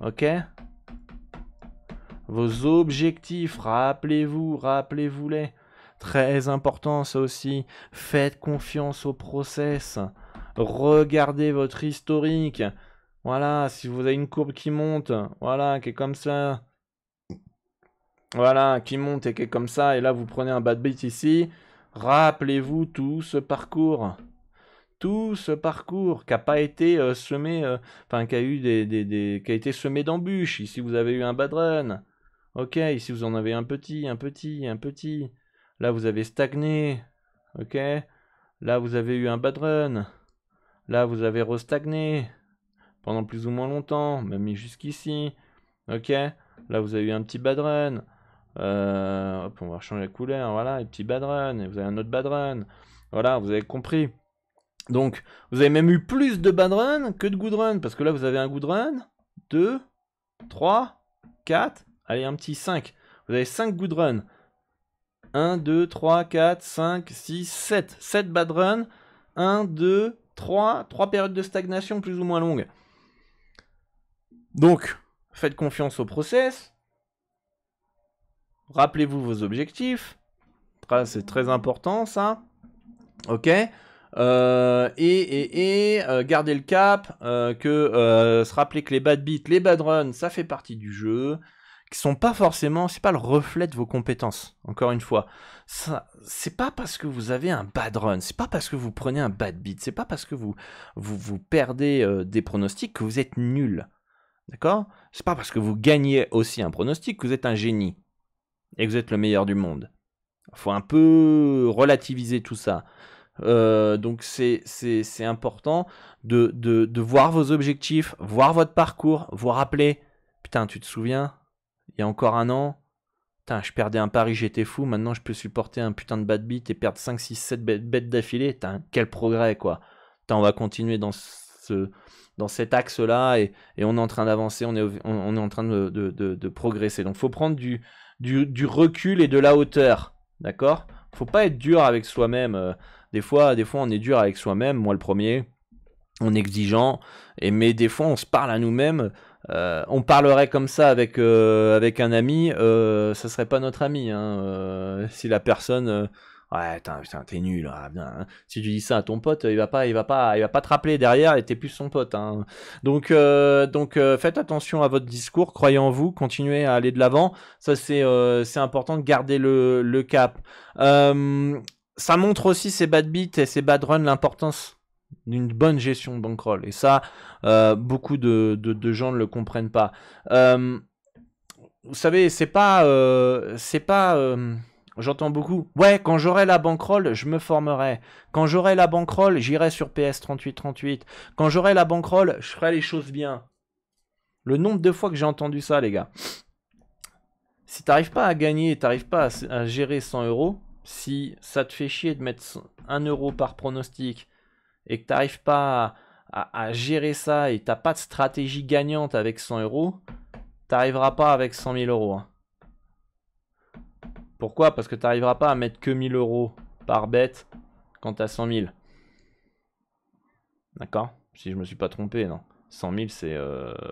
Ok? Vos objectifs. Rappelez-vous-les. Très important ça aussi. Faites confiance au process. Regardez votre historique. Voilà, si vous avez une courbe qui monte, voilà, qui est comme ça. Voilà, qui monte et qui est comme ça. Et là, vous prenez un bad beat ici. Rappelez-vous tout ce parcours qui n'a pas été semé, enfin qui a eu qui a été semé d'embûches. Ici vous avez eu un bad run, ok. Ici vous en avez un petit. Là vous avez stagné, ok. Là vous avez eu un bad run. Là vous avez restagné pendant plus ou moins longtemps, même jusqu'ici, ok. Là vous avez eu un petit bad run. Hop, on va changer la couleur, voilà, un petit bad run, et vous avez un autre bad run, voilà, vous avez compris. Donc, vous avez même eu plus de bad run que de good run, parce que là, vous avez un good run, 2, 3, 4, allez, un petit 5. Vous avez 5 good run. 1, 2, 3, 4, 5, 6, 7. 7 bad run. 1, 2, 3 périodes de stagnation plus ou moins longues. Donc, faites confiance au process. Rappelez-vous vos objectifs. C'est très important, ça. Ok. Gardez le cap. Se rappeler que les bad beats, les bad runs, ça fait partie du jeu. Qui sont pas forcément... C'est pas le reflet de vos compétences. Encore une fois. C'est pas parce que vous avez un bad run. C'est pas parce que vous prenez un bad beat. C'est pas parce que vous perdez des pronostics que vous êtes nul. D'accord? C'est pas parce que vous gagnez aussi un pronostic que vous êtes un génie. Et que vous êtes le meilleur du monde. Il faut un peu relativiser tout ça. Donc c'est important de voir vos objectifs, voir votre parcours, vous rappeler, putain, tu te souviens, il y a encore un an, putain, je perdais un pari, j'étais fou, maintenant je peux supporter un putain de bad beat et perdre 5, 6, 7 bêtes d'affilée, putain, quel progrès, quoi. Putain, on va continuer dans cet axe-là et on est en train d'avancer, on est en train de progresser. Donc il faut prendre du recul et de la hauteur, d'accord? Faut pas être dur avec soi-même. Des fois on est dur avec soi-même, moi le premier, on est exigeant, mais des fois on se parle à nous-mêmes. On parlerait comme ça avec un ami, ça serait pas notre ami, hein, si la personne... ouais, putain, t'es nul, ah, bien, hein. Si tu dis ça à ton pote, il va pas te rappeler derrière et t'es plus son pote, hein. Donc, faites attention à votre discours, croyez en vous, continuez à aller de l'avant. Ça, c'est important de garder le cap. Ça montre aussi ces bad beats et ces bad runs l'importance d'une bonne gestion de bankroll. Et ça, beaucoup de gens ne le comprennent pas. Vous savez, c'est pas j'entends beaucoup. Ouais, quand j'aurai la bankroll, je me formerai. Quand j'aurai la bankroll, j'irai sur PS 3838. Quand j'aurai la bankroll, je ferai les choses bien. Le nombre de fois que j'ai entendu ça, les gars. Si t'arrives pas à gagner, t'arrives pas à gérer 100 euros, si ça te fait chier de mettre 1 euro par pronostic et que t'arrives pas à gérer ça et t'as pas de stratégie gagnante avec 100 euros, t'arriveras pas avec 100 000 euros. Hein. Pourquoi? Parce que t'arriveras pas à mettre que 1000 euros par bet quand t'as 100 000. D'accord? Si je me suis pas trompé, non. 100 000, c'est...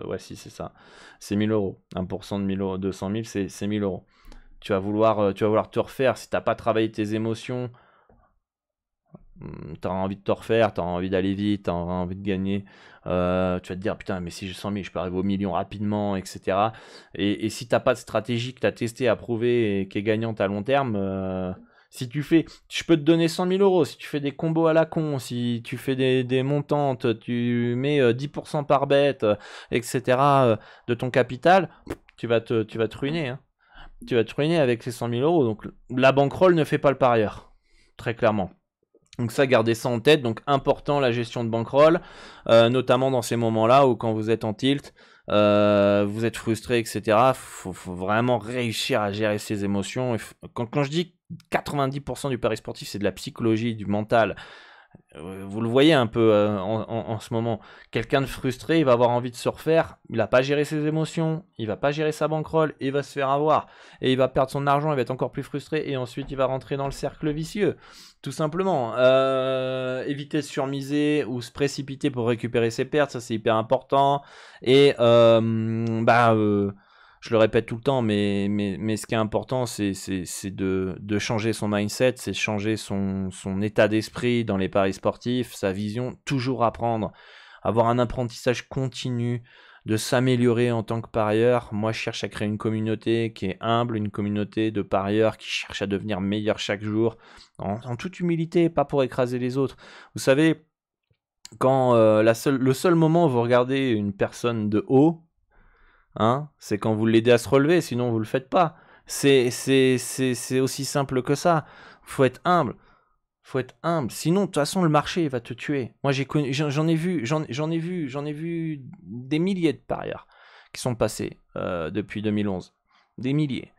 ouais, si, c'est ça. C'est 1000 euros. 1% de 1000 euros, 200 000, c'est 1000 euros. Tu vas vouloir te refaire. Si t'as pas travaillé tes émotions, t'auras envie de te refaire, t'auras envie d'aller vite, t'auras envie de gagner. Tu vas te dire, putain, mais si j'ai 100 000, je peux arriver au million rapidement, etc. Et si t'as pas de stratégie que t'as testé, approuvé et qui est gagnante à long terme... si tu fais, je peux te donner 100 000 euros. Si tu fais des combos à la con, si tu fais des montantes, tu mets 10% par bête, etc. de ton capital, tu vas te ruiner. Hein. Tu vas te ruiner avec ces 100 000 euros. Donc la bankroll ne fait pas le parieur, très clairement. Donc ça, gardez ça en tête. Donc important la gestion de bankroll, notamment dans ces moments-là où quand vous êtes en tilt, vous êtes frustré, etc. Faut vraiment réussir à gérer ses émotions. Quand je dis 90% du pari sportif, c'est de la psychologie, du mental. Vous le voyez un peu en ce moment. Quelqu'un de frustré, il va avoir envie de se refaire. Il n'a pas géré ses émotions, il va pas gérer sa bankroll, et il va se faire avoir. Et il va perdre son argent, il va être encore plus frustré, et ensuite il va rentrer dans le cercle vicieux. Tout simplement. Éviter de surmiser ou se précipiter pour récupérer ses pertes, ça c'est hyper important. Et je le répète tout le temps, mais ce qui est important, c'est de changer son mindset, c'est changer son état d'esprit dans les paris sportifs, sa vision, toujours apprendre, avoir un apprentissage continu, de s'améliorer en tant que parieur. Moi, je cherche à créer une communauté qui est humble, une communauté de parieurs qui cherchent à devenir meilleurs chaque jour, en toute humilité, pas pour écraser les autres. Vous savez, quand le seul moment où vous regardez une personne de haut, hein, c'est quand vous l'aidez à se relever, sinon vous le faites pas. C'est aussi simple que ça. Faut être humble. Faut être humble. Sinon, de toute façon, le marché va te tuer. Moi, j'en ai vu des milliers de parieurs qui sont passés depuis 2011. Des milliers.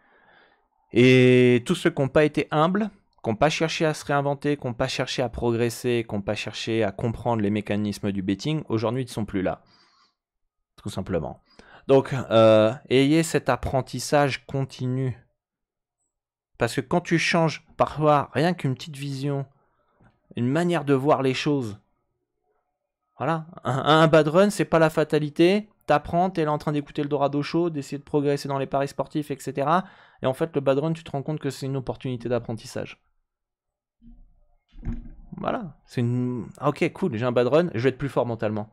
Et tous ceux qui n'ont pas été humbles, qui n'ont pas cherché à se réinventer, qui n'ont pas cherché à progresser, qui n'ont pas cherché à comprendre les mécanismes du betting, aujourd'hui, ils ne sont plus là. Tout simplement. Donc, ayez cet apprentissage continu. Parce que quand tu changes parfois rien qu'une petite vision, une manière de voir les choses, voilà, un bad run, c'est pas la fatalité. T'apprends, t'es là en train d'écouter le Dorado Show, d'essayer de progresser dans les paris sportifs, etc. Et en fait, le bad run, tu te rends compte que c'est une opportunité d'apprentissage. Voilà, c'est une... Ok, cool, j'ai un bad run, je vais être plus fort mentalement.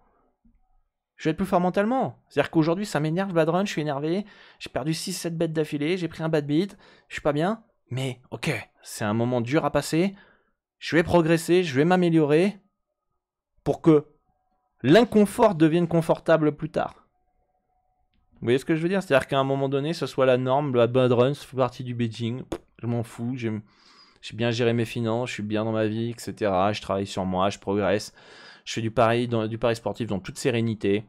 Je vais être plus fort mentalement. C'est-à-dire qu'aujourd'hui, ça m'énerve le bad run, je suis énervé, j'ai perdu 6-7 bêtes d'affilée, j'ai pris un bad beat, je suis pas bien, mais ok, c'est un moment dur à passer, je vais progresser, je vais m'améliorer pour que l'inconfort devienne confortable plus tard. Vous voyez ce que je veux dire? C'est-à-dire qu'à un moment donné, ce soit la norme, le bad run, ça fait partie du betting, je m'en fous, j'ai bien géré mes finances, je suis bien dans ma vie, etc. Je travaille sur moi, je progresse. Je fais du pari sportif dans toute sérénité.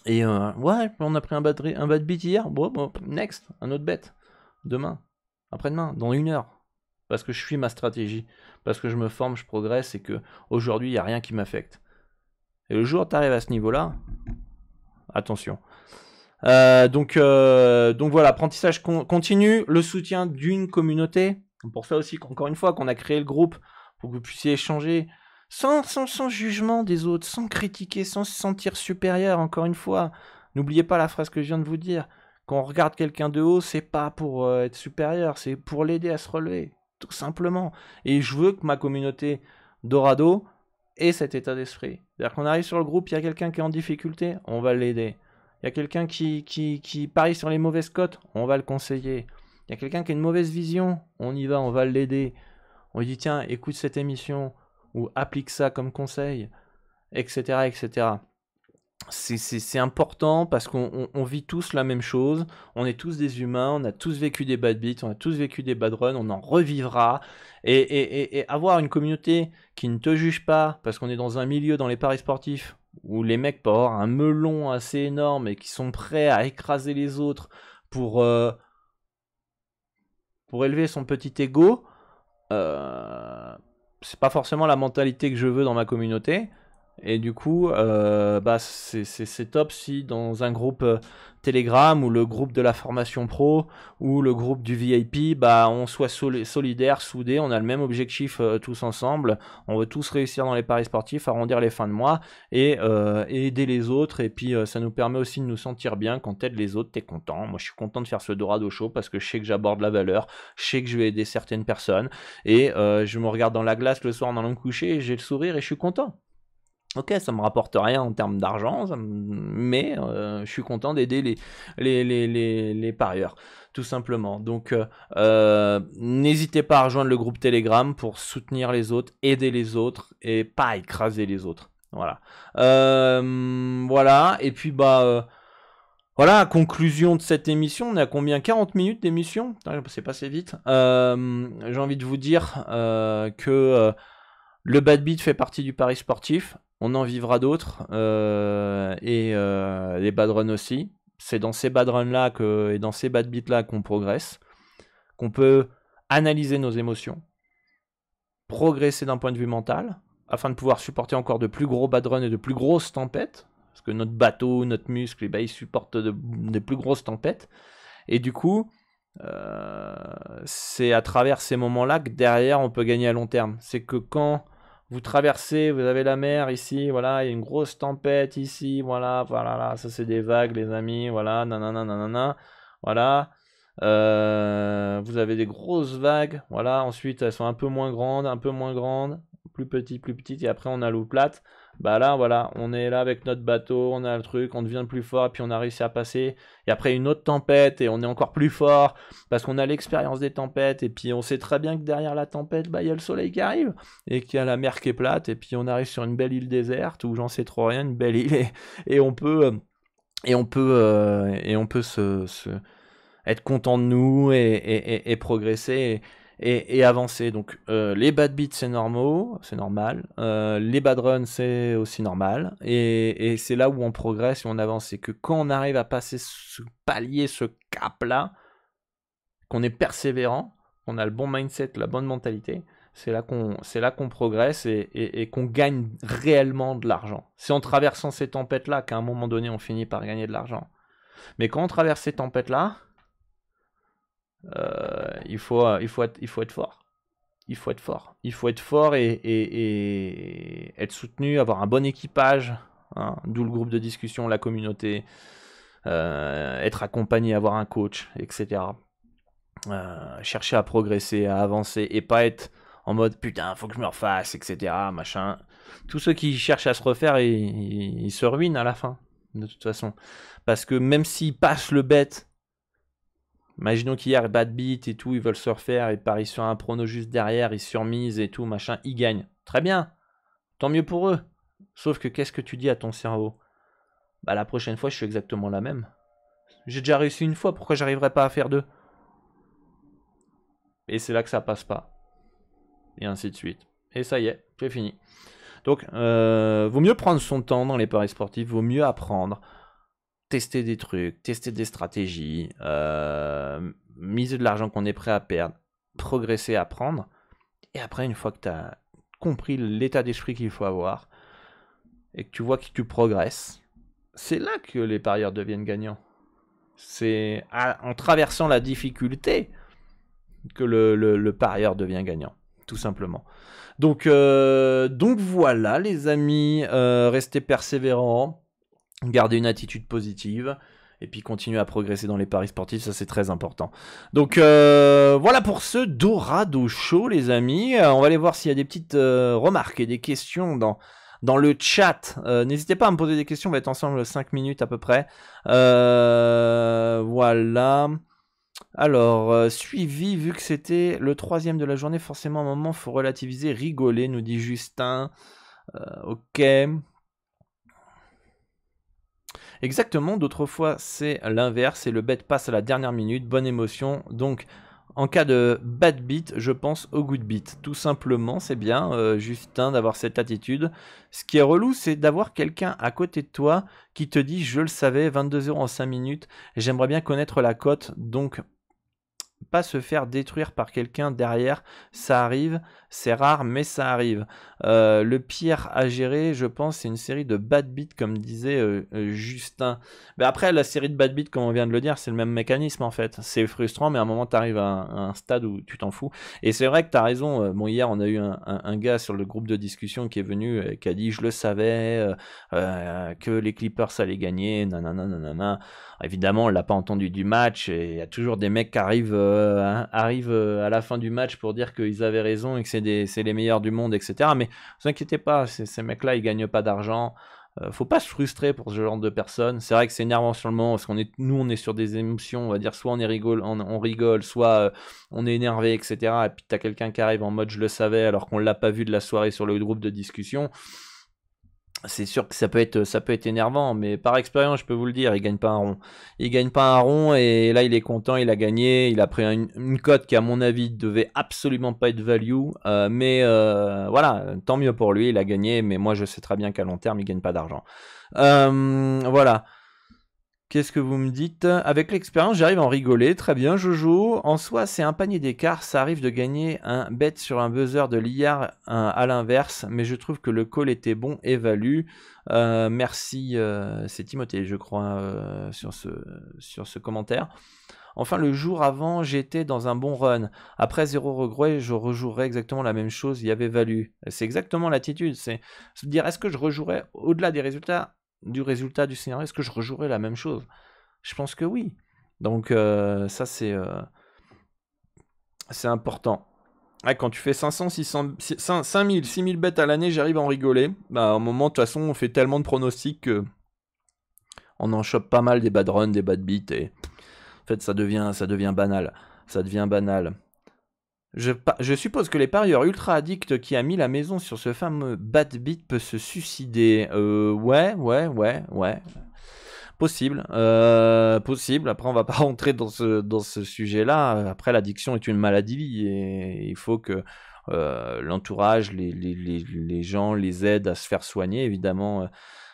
Et ouais, on a pris un bad beat hier. Bon, next, un autre bet. Demain, après-demain, dans 1 heure. Parce que je suis ma stratégie. Parce que je me forme, je progresse et que aujourd'hui, il n'y a rien qui m'affecte. Et le jour où tu arrives à ce niveau-là, attention. Donc voilà, apprentissage continu, le soutien d'une communauté. Pour ça aussi, encore une fois, qu'on a créé le groupe pour que vous puissiez échanger. Sans jugement des autres, sans critiquer, sans se sentir supérieur, encore une fois. N'oubliez pas la phrase que je viens de vous dire. Quand on regarde quelqu'un de haut, c'est pas pour être supérieur, c'est pour l'aider à se relever, tout simplement. Et je veux que ma communauté Dorado ait cet état d'esprit. C'est-à-dire qu'on arrive sur le groupe, il y a quelqu'un qui est en difficulté, on va l'aider. Il y a quelqu'un qui parie sur les mauvaises cotes, on va le conseiller. Il y a quelqu'un qui a une mauvaise vision, on y va, on va l'aider. On lui dit, tiens, écoute cette émission, ou applique ça comme conseil, etc. etc. C'est important parce qu'on vit tous la même chose, on est tous des humains, on a tous vécu des bad beats, on a tous vécu des bad runs, on en revivra, et avoir une communauté qui ne te juge pas, parce qu'on est dans un milieu dans les paris sportifs, où les mecs peuvent avoir un melon assez énorme et qui sont prêts à écraser les autres pour pour élever son petit ego, c'est pas forcément la mentalité que je veux dans ma communauté. Et du coup, bah c'est top si dans un groupe Telegram ou le groupe de la formation pro ou le groupe du VIP, bah on soit solidaires, soudés, on a le même objectif tous ensemble. On veut tous réussir dans les paris sportifs, arrondir les fins de mois et aider les autres. Et puis ça nous permet aussi de nous sentir bien quand t'aides les autres, t'es content. Moi je suis content de faire ce Dorado Show parce que je sais que j'aborde la valeur, je sais que je vais aider certaines personnes et je me regarde dans la glace le soir en allant me coucher et j'ai le sourire et je suis content. Ok, ça me rapporte rien en termes d'argent, mais je suis content d'aider les parieurs, tout simplement. Donc, n'hésitez pas à rejoindre le groupe Telegram pour soutenir les autres, aider les autres et pas écraser les autres. Voilà. Voilà. Et puis, bah, voilà, conclusion de cette émission. On est à combien? 40 minutes d'émission? C'est passé vite. J'ai envie de vous dire que le bad beat fait partie du pari sportif. On en vivra d'autres, et les bad runs aussi. C'est dans ces bad runs-là et dans ces bad beats-là qu'on progresse, qu'on peut analyser nos émotions, progresser d'un point de vue mental, afin de pouvoir supporter encore de plus gros bad runs et de plus grosses tempêtes, parce que notre bateau, notre muscle, bah, il supporte de plus grosses tempêtes. Et du coup, c'est à travers ces moments-là que derrière, on peut gagner à long terme. C'est que quand vous traversez, vous avez la mer ici, voilà, il y a une grosse tempête ici, voilà, là, ça c'est des vagues les amis, voilà, nanana, nanana, voilà, vous avez des grosses vagues, voilà, ensuite elles sont un peu moins grandes, plus petites, et après on a l'eau plate. Bah là, voilà, on est là avec notre bateau, on a le truc, on devient plus fort, et puis on a réussi à passer. Et après une autre tempête, et on est encore plus fort, parce qu'on a l'expérience des tempêtes, et puis on sait très bien que derrière la tempête, bah il y a le soleil qui arrive, et qu'il y a la mer qui est plate, et puis on arrive sur une belle île déserte, où j'en sais trop rien, une belle île, et on peut être content de nous, et progresser, et avancer. Donc les bad beats c'est normal, les bad runs c'est aussi normal, et c'est là où on progresse et on avance. C'est que quand on arrive à passer ce palier, ce cap là, qu'on est persévérant, qu'on a le bon mindset, la bonne mentalité, c'est là qu'on progresse et qu'on gagne réellement de l'argent. C'est en traversant ces tempêtes là qu'à un moment donné on finit par gagner de l'argent. Mais quand on traverse ces tempêtes là, il faut être fort. Il faut être fort et être soutenu, avoir un bon équipage, hein, d'où le groupe de discussion, la communauté, être accompagné, avoir un coach, etc. Chercher à progresser, à avancer et pas être en mode putain, faut que je me refasse, etc. Machin. Tous ceux qui cherchent à se refaire, ils se ruinent à la fin, de toute façon. Parce que même s'ils passent le bet, imaginons qu'hier, bad beat et tout, ils veulent se refaire et parient sur un prono juste derrière, ils surmisent et tout, machin, ils gagnent. Très bien, tant mieux pour eux. Sauf que qu'est-ce que tu dis à ton cerveau? Bah la prochaine fois, je suis exactement la même. J'ai déjà réussi une fois, pourquoi j'arriverai pas à faire deux? Et c'est là que ça passe pas. Et ainsi de suite. Et ça y est, c'est fini. Donc, vaut mieux prendre son temps dans les paris sportifs, vaut mieux apprendre. Tester des trucs, tester des stratégies, miser de l'argent qu'on est prêt à perdre, progresser, apprendre. Et après, une fois que tu as compris l'état d'esprit qu'il faut avoir, et que tu vois que tu progresses, c'est là que les parieurs deviennent gagnants. C'est en traversant la difficulté que le parieur devient gagnant, tout simplement. Donc voilà les amis, restez persévérants. Garder une attitude positive et puis continuer à progresser dans les paris sportifs, ça c'est très important. Donc voilà pour ce Dorado Show les amis. On va aller voir s'il y a des petites remarques et des questions dans le chat. N'hésitez pas à me poser des questions, on va être ensemble 5 minutes à peu près. Voilà. Alors, suivi, vu que c'était le 3e de la journée, forcément à un moment, faut relativiser, rigoler, nous dit Justin. Ok. Exactement, d'autres fois c'est l'inverse et le bet passe à la dernière minute, bonne émotion. Donc en cas de bad beat, je pense au good beat. Tout simplement, c'est bien, Justin, d'avoir cette attitude. Ce qui est relou, c'est d'avoir quelqu'un à côté de toi qui te dit « Je le savais, 22 € en 5 minutes, j'aimerais bien connaître la cote, donc pas se faire détruire par quelqu'un derrière. Ça arrive, c'est rare, mais ça arrive. Le pire à gérer, je pense, c'est une série de bad beats, comme disait Justin. Mais après, la série de bad beats, comme on vient de le dire, c'est le même mécanisme en fait. C'est frustrant, mais à un moment, tu arrives à un stade où tu t'en fous. Et c'est vrai que tu as raison. Bon, hier, on a eu un gars sur le groupe de discussion qui est venu, qui a dit: je le savais, que les Clippers allaient gagner, nanana, nanana. Évidemment, on l'a pas entendu du match, et il y a toujours des mecs qui arrivent à la fin du match pour dire qu'ils avaient raison et que c'est les meilleurs du monde, etc. Mais ne vous inquiétez pas, ces mecs-là, ils gagnent pas d'argent. Faut pas se frustrer pour ce genre de personnes. C'est vrai que c'est énervant sur le moment, parce nous, on est sur des émotions, on va dire, soit on rigole, soit on est énervé, etc. Et puis t'as quelqu'un qui arrive en mode: je le savais, alors qu'on l'a pas vu de la soirée sur le groupe de discussion. C'est sûr que ça peut être énervant, mais par expérience, je peux vous le dire, il gagne pas un rond. Il gagne pas un rond, et là, il est content, il a gagné, il a pris une cote qui, à mon avis, devait absolument pas être value, mais voilà, tant mieux pour lui, il a gagné, mais moi, je sais très bien qu'à long terme, il gagne pas d'argent. Voilà. Qu'est-ce que vous me dites? Avec l'expérience, j'arrive à en rigoler. Très bien, Jojo. En soi, c'est un panier d'écart. Ça arrive de gagner un bet sur un buzzer de l'IR à l'inverse. Mais je trouve que le call était bon et valu. Merci. C'est Timothée, je crois, sur ce commentaire. Enfin, le jour avant, j'étais dans un bon run. Après 0 regret, je rejouerais exactement la même chose. Il y avait valu. C'est exactement l'attitude. C'est se dire: est-ce que je rejouerais au-delà des résultats? Du résultat du scénario, est-ce que je rejouerais la même chose? Je pense que oui. Donc ça, c'est important. Ouais, quand tu fais 500, 600, 5000, 6000 bêtes à l'année, j'arrive à en rigoler. Bah, à un moment, de toute façon, on fait tellement de pronostics que on en chope pas mal, des bad runs, des bad beats, et en fait, ça devient banal. Ça devient banal. Je suppose que les parieurs ultra addicts qui a mis la maison sur ce fameux bad beat peut se suicider. Ouais. Possible. Possible. Après, on va pas rentrer dans ce sujet-là. Après, l'addiction est une maladie, et il faut que l'entourage, les gens les aident à se faire soigner, évidemment.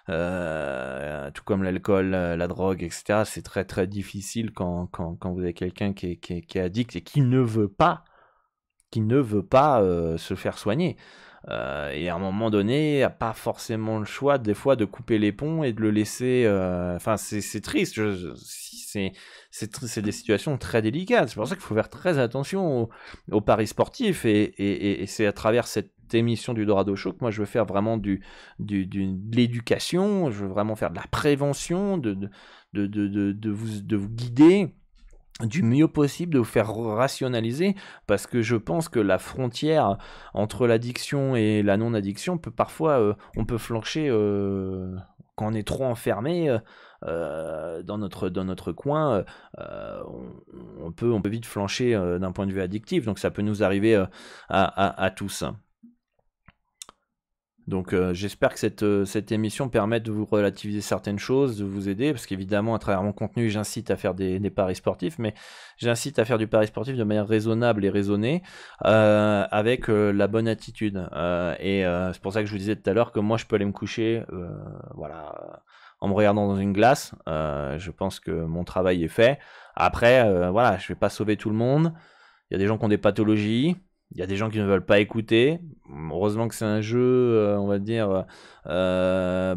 Tout comme l'alcool, la drogue, etc. C'est très très difficile quand vous avez quelqu'un qui est addict et qui ne veut pas se faire soigner. Et à un moment donné, il n'y a pas forcément le choix, des fois, de couper les ponts et de le laisser. Enfin, c'est triste. C'est des situations très délicates. C'est pour ça qu'il faut faire très attention aux paris sportifs. Et c'est à travers cette émission du Dorado Show que moi, je veux faire vraiment de l'éducation. Je veux vraiment faire de la prévention, de vous guider du mieux possible, de vous faire rationaliser, parce que je pense que la frontière entre l'addiction et la non-addiction peut parfois, on peut flancher quand on est trop enfermé dans notre coin, on peut vite flancher d'un point de vue addictif, donc ça peut nous arriver à tous. Donc j'espère que cette émission permet de vous relativiser certaines choses, de vous aider, parce qu'évidemment, à travers mon contenu, j'incite à faire des paris sportifs, mais j'incite à faire du pari sportif de manière raisonnable et raisonnée, avec la bonne attitude. Et c'est pour ça que je vous disais tout à l'heure que moi, je peux aller me coucher voilà, en me regardant dans une glace. Je pense que mon travail est fait. Après, voilà, je vais pas sauver tout le monde. Il y a des gens qui ont des pathologies. Il y a des gens qui ne veulent pas écouter. Heureusement que c'est un jeu, on va dire,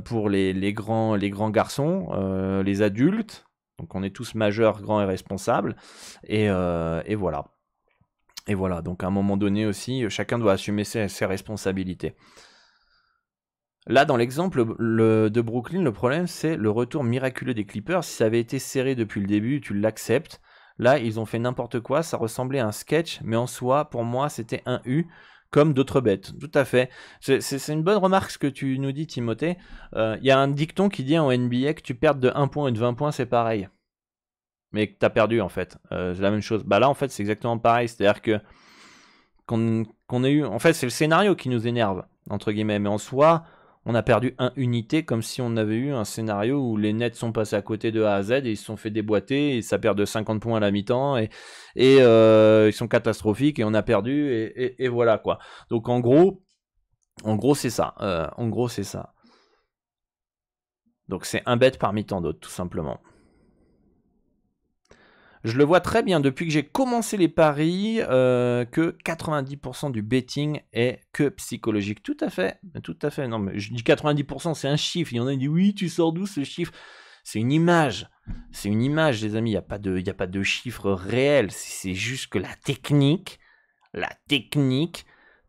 pour les grands garçons, les adultes. Donc on est tous majeurs, grands et responsables. Et voilà. Et voilà. Donc à un moment donné aussi, chacun doit assumer ses responsabilités. Là, dans l'exemple de Brooklyn, le problème, c'est le retour miraculeux des Clippers. Si ça avait été serré depuis le début, tu l'acceptes. Là, ils ont fait n'importe quoi, ça ressemblait à un sketch, mais en soi, pour moi, c'était un U, comme d'autres bêtes. Tout à fait. C'est une bonne remarque ce que tu nous dis, Timothée. Il y a un dicton qui dit en NBA que tu perds de 1 point et de 20 points, c'est pareil. Mais que tu as perdu, en fait. C'est la même chose. Bah là, en fait, c'est exactement pareil. C'est-à-dire que qu'on ait eu... En fait, c'est le scénario qui nous énerve, entre guillemets. Mais en soi, on a perdu une unité, comme si on avait eu un scénario où les Nets sont passés à côté de A à Z et ils se sont fait déboîter et ça perd de 50 points à la mi-temps et ils sont catastrophiques et on a perdu et voilà quoi. Donc en gros c'est ça. Donc c'est un bet parmi tant d'autres, tout simplement. Je le vois très bien depuis que j'ai commencé les paris que 90% du betting est que psychologique. Tout à fait, tout à fait. Non, mais je dis 90%, c'est un chiffre. Il y en a qui disent oui, tu sors d'où ce chiffre? C'est une image. C'est une image, les amis. Il n'y a pas de chiffre réel. C'est juste que la technique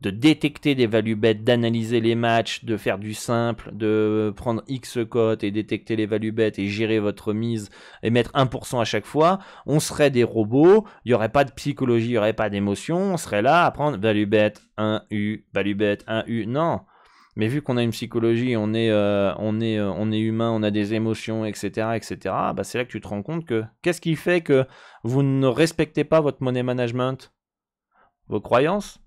de détecter des value bets, d'analyser les matchs, de faire du simple, de prendre X cotes et détecter les value bets et gérer votre mise et mettre 1% à chaque fois, on serait des robots, il n'y aurait pas de psychologie, il n'y aurait pas d'émotion, on serait là à prendre value bet 1U, value bet 1U, non. Mais vu qu'on a une psychologie, on est humain, on a des émotions, etc., etc., bah c'est là que tu te rends compte que qu'est-ce qui fait que vous ne respectez pas votre money management? Vos croyances?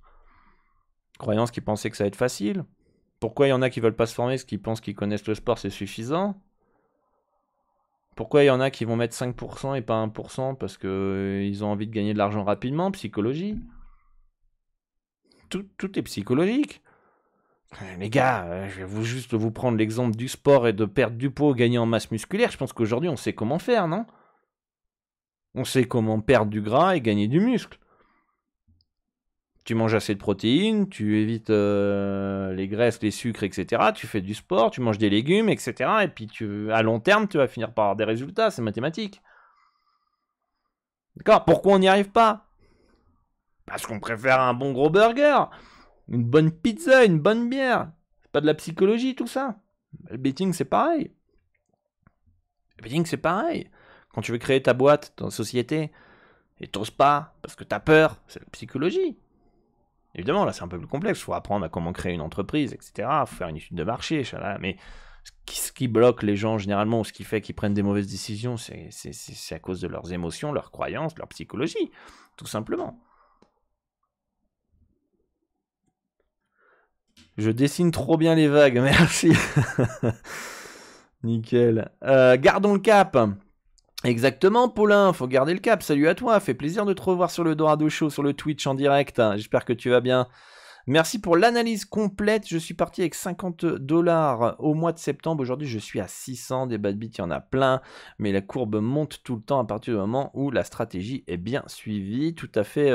Croyances qui pensaient que ça va être facile. Pourquoi il y en a qui veulent pas se former parce qu'ils pensent qu'ils connaissent le sport, c'est suffisant? Pourquoi il y en a qui vont mettre 5% et pas 1% parce qu'ils ont envie de gagner de l'argent rapidement? Psychologie. Tout est psychologique. Les gars, je vais juste vous prendre l'exemple du sport et de perdre du poids ou gagner en masse musculaire. Je pense qu'aujourd'hui, on sait comment faire, non? On sait comment perdre du gras et gagner du muscle. Tu manges assez de protéines, tu évites les graisses, les sucres, etc. Tu fais du sport, tu manges des légumes, etc. Et puis à long terme, tu vas finir par avoir des résultats, c'est mathématique. D'accord? Pourquoi on n'y arrive pas? Parce qu'on préfère un bon gros burger, une bonne pizza, une bonne bière. C'est pas de la psychologie tout ça. Le betting c'est pareil. Le betting c'est pareil. Quand tu veux créer ta boîte, ta société, et t'oses pas parce que t'as peur, c'est la psychologie. Évidemment, là, c'est un peu plus complexe. Il faut apprendre à comment créer une entreprise, etc. Il faut faire une étude de marché. Mais ce qui bloque les gens, généralement, ou ce qui fait qu'ils prennent des mauvaises décisions, c'est à cause de leurs émotions, leurs croyances, leur psychologie. Tout simplement. Je dessine trop bien les vagues, merci. Nickel. Gardons le cap. Exactement, Paulin, faut garder le cap. Salut à toi, fait plaisir de te revoir sur le Dorado Show, sur le Twitch en direct. J'espère que tu vas bien. Merci pour l'analyse complète. Je suis parti avec 50$ au mois de septembre. Aujourd'hui, je suis à 600. Des bad beats, il y en a plein. Mais la courbe monte tout le temps à partir du moment où la stratégie est bien suivie. Tout à fait.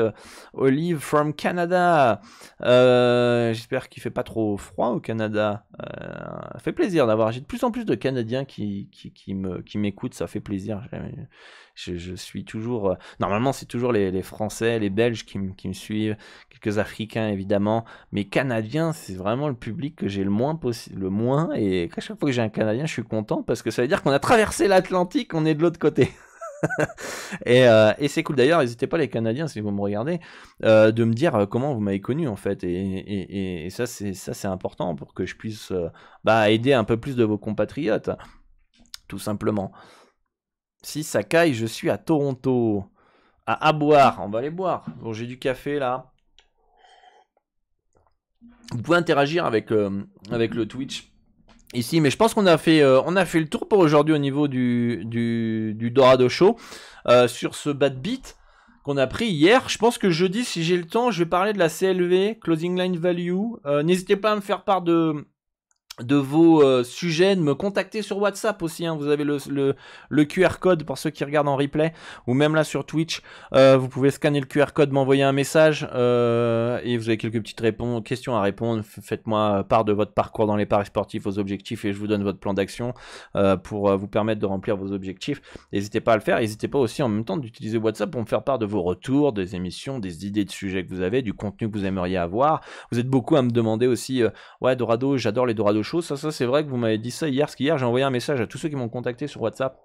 Olive from Canada. J'espère qu'il fait pas trop froid au Canada. Ça fait plaisir d'avoir. J'ai de plus en plus de Canadiens qui m'écoutent. Ça fait plaisir. Je suis toujours... Normalement, c'est toujours les Français, les Belges qui me suivent. Quelques Africains, évidemment. Mais Canadiens, c'est vraiment le public que j'ai le moins possible. Le moins. Et à chaque fois que j'ai un Canadien, je suis content parce que ça veut dire qu'on a traversé l'Atlantique, on est de l'autre côté. et c'est cool. D'ailleurs, n'hésitez pas les Canadiens, si vous me regardez, de me dire comment vous m'avez connu, en fait. Et ça, c'est important pour que je puisse aider un peu plus de vos compatriotes. Tout simplement. Si ça caille, je suis à Toronto. À boire, on va aller boire. Bon, j'ai du café là. Vous pouvez interagir avec le Twitch ici, mais je pense qu'on a fait le tour pour aujourd'hui au niveau du Dorado Show sur ce bad beat qu'on a pris hier. Je pense que jeudi, si j'ai le temps, je vais parler de la CLV, Closing Line Value. N'hésitez pas à me faire part de vos sujets, de me contacter sur WhatsApp aussi, hein. Vous avez le QR code pour ceux qui regardent en replay, ou même là sur Twitch, vous pouvez scanner le QR code, m'envoyer un message, et vous avez quelques petites questions à répondre. Faites-moi part de votre parcours dans les paris sportifs, vos objectifs, et je vous donne votre plan d'action pour vous permettre de remplir vos objectifs. N'hésitez pas à le faire, n'hésitez pas aussi en même temps d'utiliser WhatsApp pour me faire part de vos retours, des émissions, des idées de sujets que vous avez, du contenu que vous aimeriez avoir. Vous êtes beaucoup à me demander aussi, ouais Dorado, j'adore les Dorado Show. Ça c'est vrai que vous m'avez dit ça hier, parce qu'hier j'ai envoyé un message à tous ceux qui m'ont contacté sur WhatsApp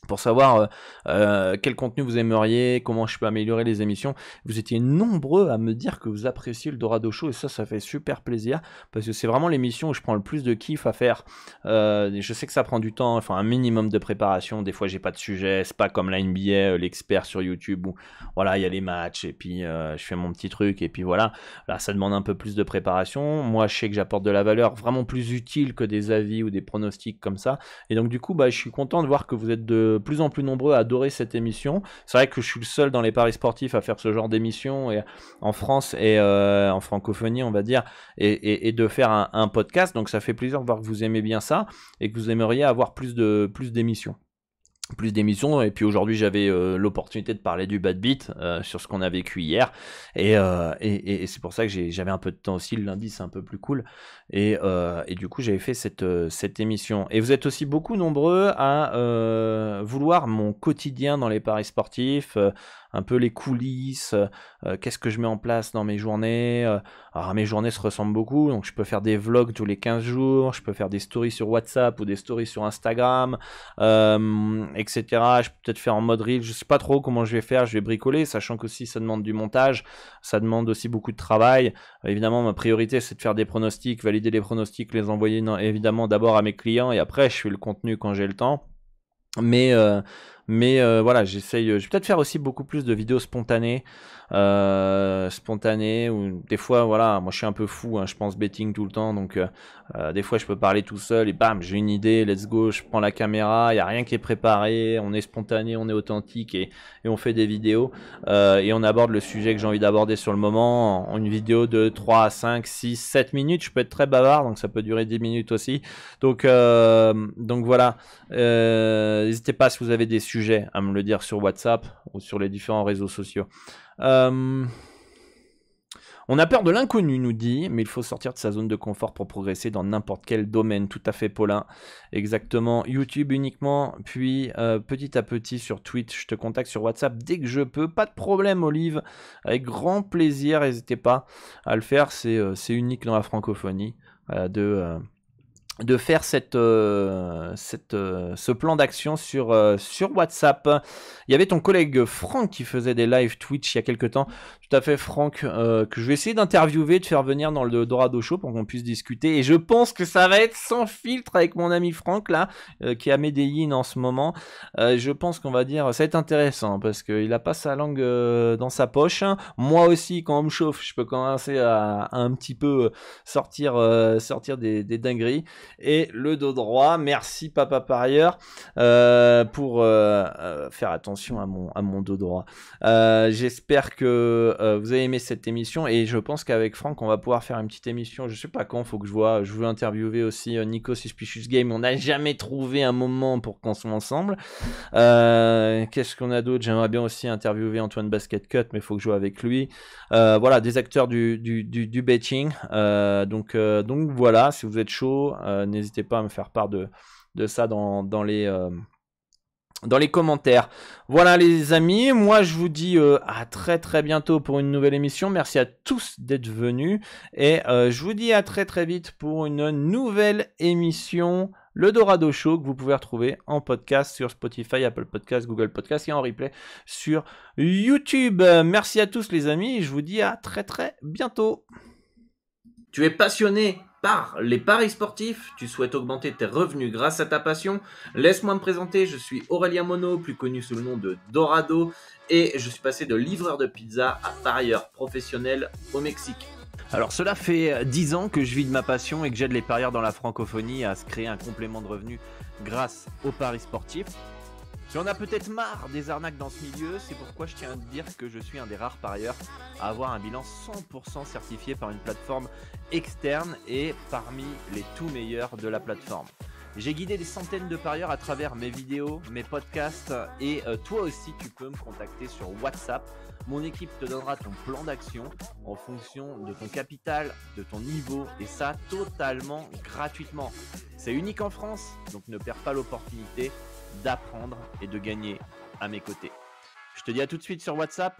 pour savoir quel contenu vous aimeriez, comment je peux améliorer les émissions. Vous étiez nombreux à me dire que vous appréciez le Dorado Show, et ça fait super plaisir, parce que c'est vraiment l'émission où je prends le plus de kiff à faire. Je sais que ça prend du temps, enfin un minimum de préparation, des fois j'ai pas de sujet, c'est pas comme la NBA, l'expert sur YouTube, où voilà, il y a les matchs, et puis je fais mon petit truc, et puis voilà. Là ça demande un peu plus de préparation. Moi je sais que j'apporte de la valeur vraiment plus utile que des avis ou des pronostics comme ça, et donc du coup je suis content de voir que vous êtes de plus en plus nombreux à adorer cette émission. C'est vrai que je suis le seul dans les paris sportifs à faire ce genre d'émission en France et en francophonie, on va dire, et de faire un podcast. Donc ça fait plaisir de voir que vous aimez bien ça et que vous aimeriez avoir plus d'émissions. plus d'émissions, et puis aujourd'hui j'avais l'opportunité de parler du Bad Beat sur ce qu'on a vécu hier, et c'est pour ça que j'avais un peu de temps aussi. Le lundi c'est un peu plus cool, et du coup j'avais fait cette émission. Et vous êtes aussi beaucoup nombreux à vouloir mon quotidien dans les paris sportifs, un peu les coulisses, qu'est-ce que je mets en place dans mes journées. Alors mes journées se ressemblent beaucoup, donc je peux faire des vlogs tous les 15 jours, je peux faire des stories sur WhatsApp ou des stories sur Instagram, etc. Je peux peut-être faire en mode reel, je sais pas trop comment je vais faire, je vais bricoler, sachant qu'aussi ça demande du montage, ça demande aussi beaucoup de travail. Évidemment, ma priorité c'est de faire des pronostics, valider les pronostics, les envoyer évidemment d'abord à mes clients, et après je fais le contenu quand j'ai le temps. Mais voilà, j'essaye. Je vais peut-être faire aussi beaucoup plus de vidéos spontanées, ou des fois, voilà, moi je suis un peu fou, hein, je pense betting tout le temps, donc des fois je peux parler tout seul et bam, j'ai une idée, let's go, je prends la caméra, il y a rien qui est préparé, on est spontané, on est authentique, et on fait des vidéos, et on aborde le sujet que j'ai envie d'aborder sur le moment en une vidéo de 3 à 5, 6, 7 minutes. Je peux être très bavard, donc ça peut durer 10 minutes aussi. Donc voilà. N'hésitez pas, si vous avez des sujets, à me le dire sur WhatsApp ou sur les différents réseaux sociaux. On a peur de l'inconnu, nous dit, mais il faut sortir de sa zone de confort pour progresser dans n'importe quel domaine. Tout à fait, Paulin. Exactement. YouTube uniquement, puis petit à petit sur Twitch. Je te contacte sur WhatsApp dès que je peux. Pas de problème, Olive. Avec grand plaisir. N'hésitez pas à le faire. C'est unique dans la francophonie de faire ce plan d'action sur WhatsApp. Il y avait ton collègue Franck qui faisait des live Twitch il y a quelques temps. Tout à fait, Franck, que je vais essayer d'interviewer, de faire venir dans le Dorado Show pour qu'on puisse discuter. Et je pense que ça va être sans filtre avec mon ami Franck là, qui est à Medellin en ce moment. Je pense qu'on va dire, ça va être intéressant parce qu'il a pas sa langue dans sa poche. Moi aussi, quand on me chauffe, je peux commencer à un petit peu sortir des dingueries. Et le dos droit, merci papa par ailleurs, pour faire attention à mon dos droit. J'espère que vous avez aimé cette émission, et je pense qu'avec Franck on va pouvoir faire une petite émission, je sais pas quand, faut que je veux interviewer aussi Nico Suspicious Game. On n'a jamais trouvé un moment pour qu'on soit ensemble. Qu'est-ce qu'on a d'autre? J'aimerais bien aussi interviewer Antoine Basket Cut, mais il faut que je joue avec lui. Voilà, des acteurs du betting. Donc voilà, si vous êtes chaud, n'hésitez pas à me faire part de ça dans les commentaires. Voilà les amis, moi je vous dis à très très bientôt pour une nouvelle émission. Merci à tous d'être venus, et je vous dis à très très vite pour une nouvelle émission, le Dorado Show, que vous pouvez retrouver en podcast sur Spotify, Apple Podcast, Google Podcast, et en replay sur YouTube. Merci à tous les amis, et je vous dis à très très bientôt. Tu es passionné par les paris sportifs, tu souhaites augmenter tes revenus grâce à ta passion? Laisse-moi me présenter, je suis Aurélien Monod, plus connu sous le nom de Dorado, et je suis passé de livreur de pizza à parieur professionnel au Mexique. Alors cela fait 10 ans que je vis de ma passion et que j'aide les parieurs dans la francophonie à se créer un complément de revenus grâce aux paris sportifs. Si on a peut-être marre des arnaques dans ce milieu, c'est pourquoi je tiens à dire que je suis un des rares parieurs à avoir un bilan 100% certifié par une plateforme externe et parmi les tout meilleurs de la plateforme. J'ai guidé des centaines de parieurs à travers mes vidéos, mes podcasts, et toi aussi tu peux me contacter sur WhatsApp. Mon équipe te donnera ton plan d'action en fonction de ton capital, de ton niveau, et ça totalement gratuitement. C'est unique en France, donc ne perds pas l'opportunité d'apprendre et de gagner à mes côtés. Je te dis à tout de suite sur WhatsApp.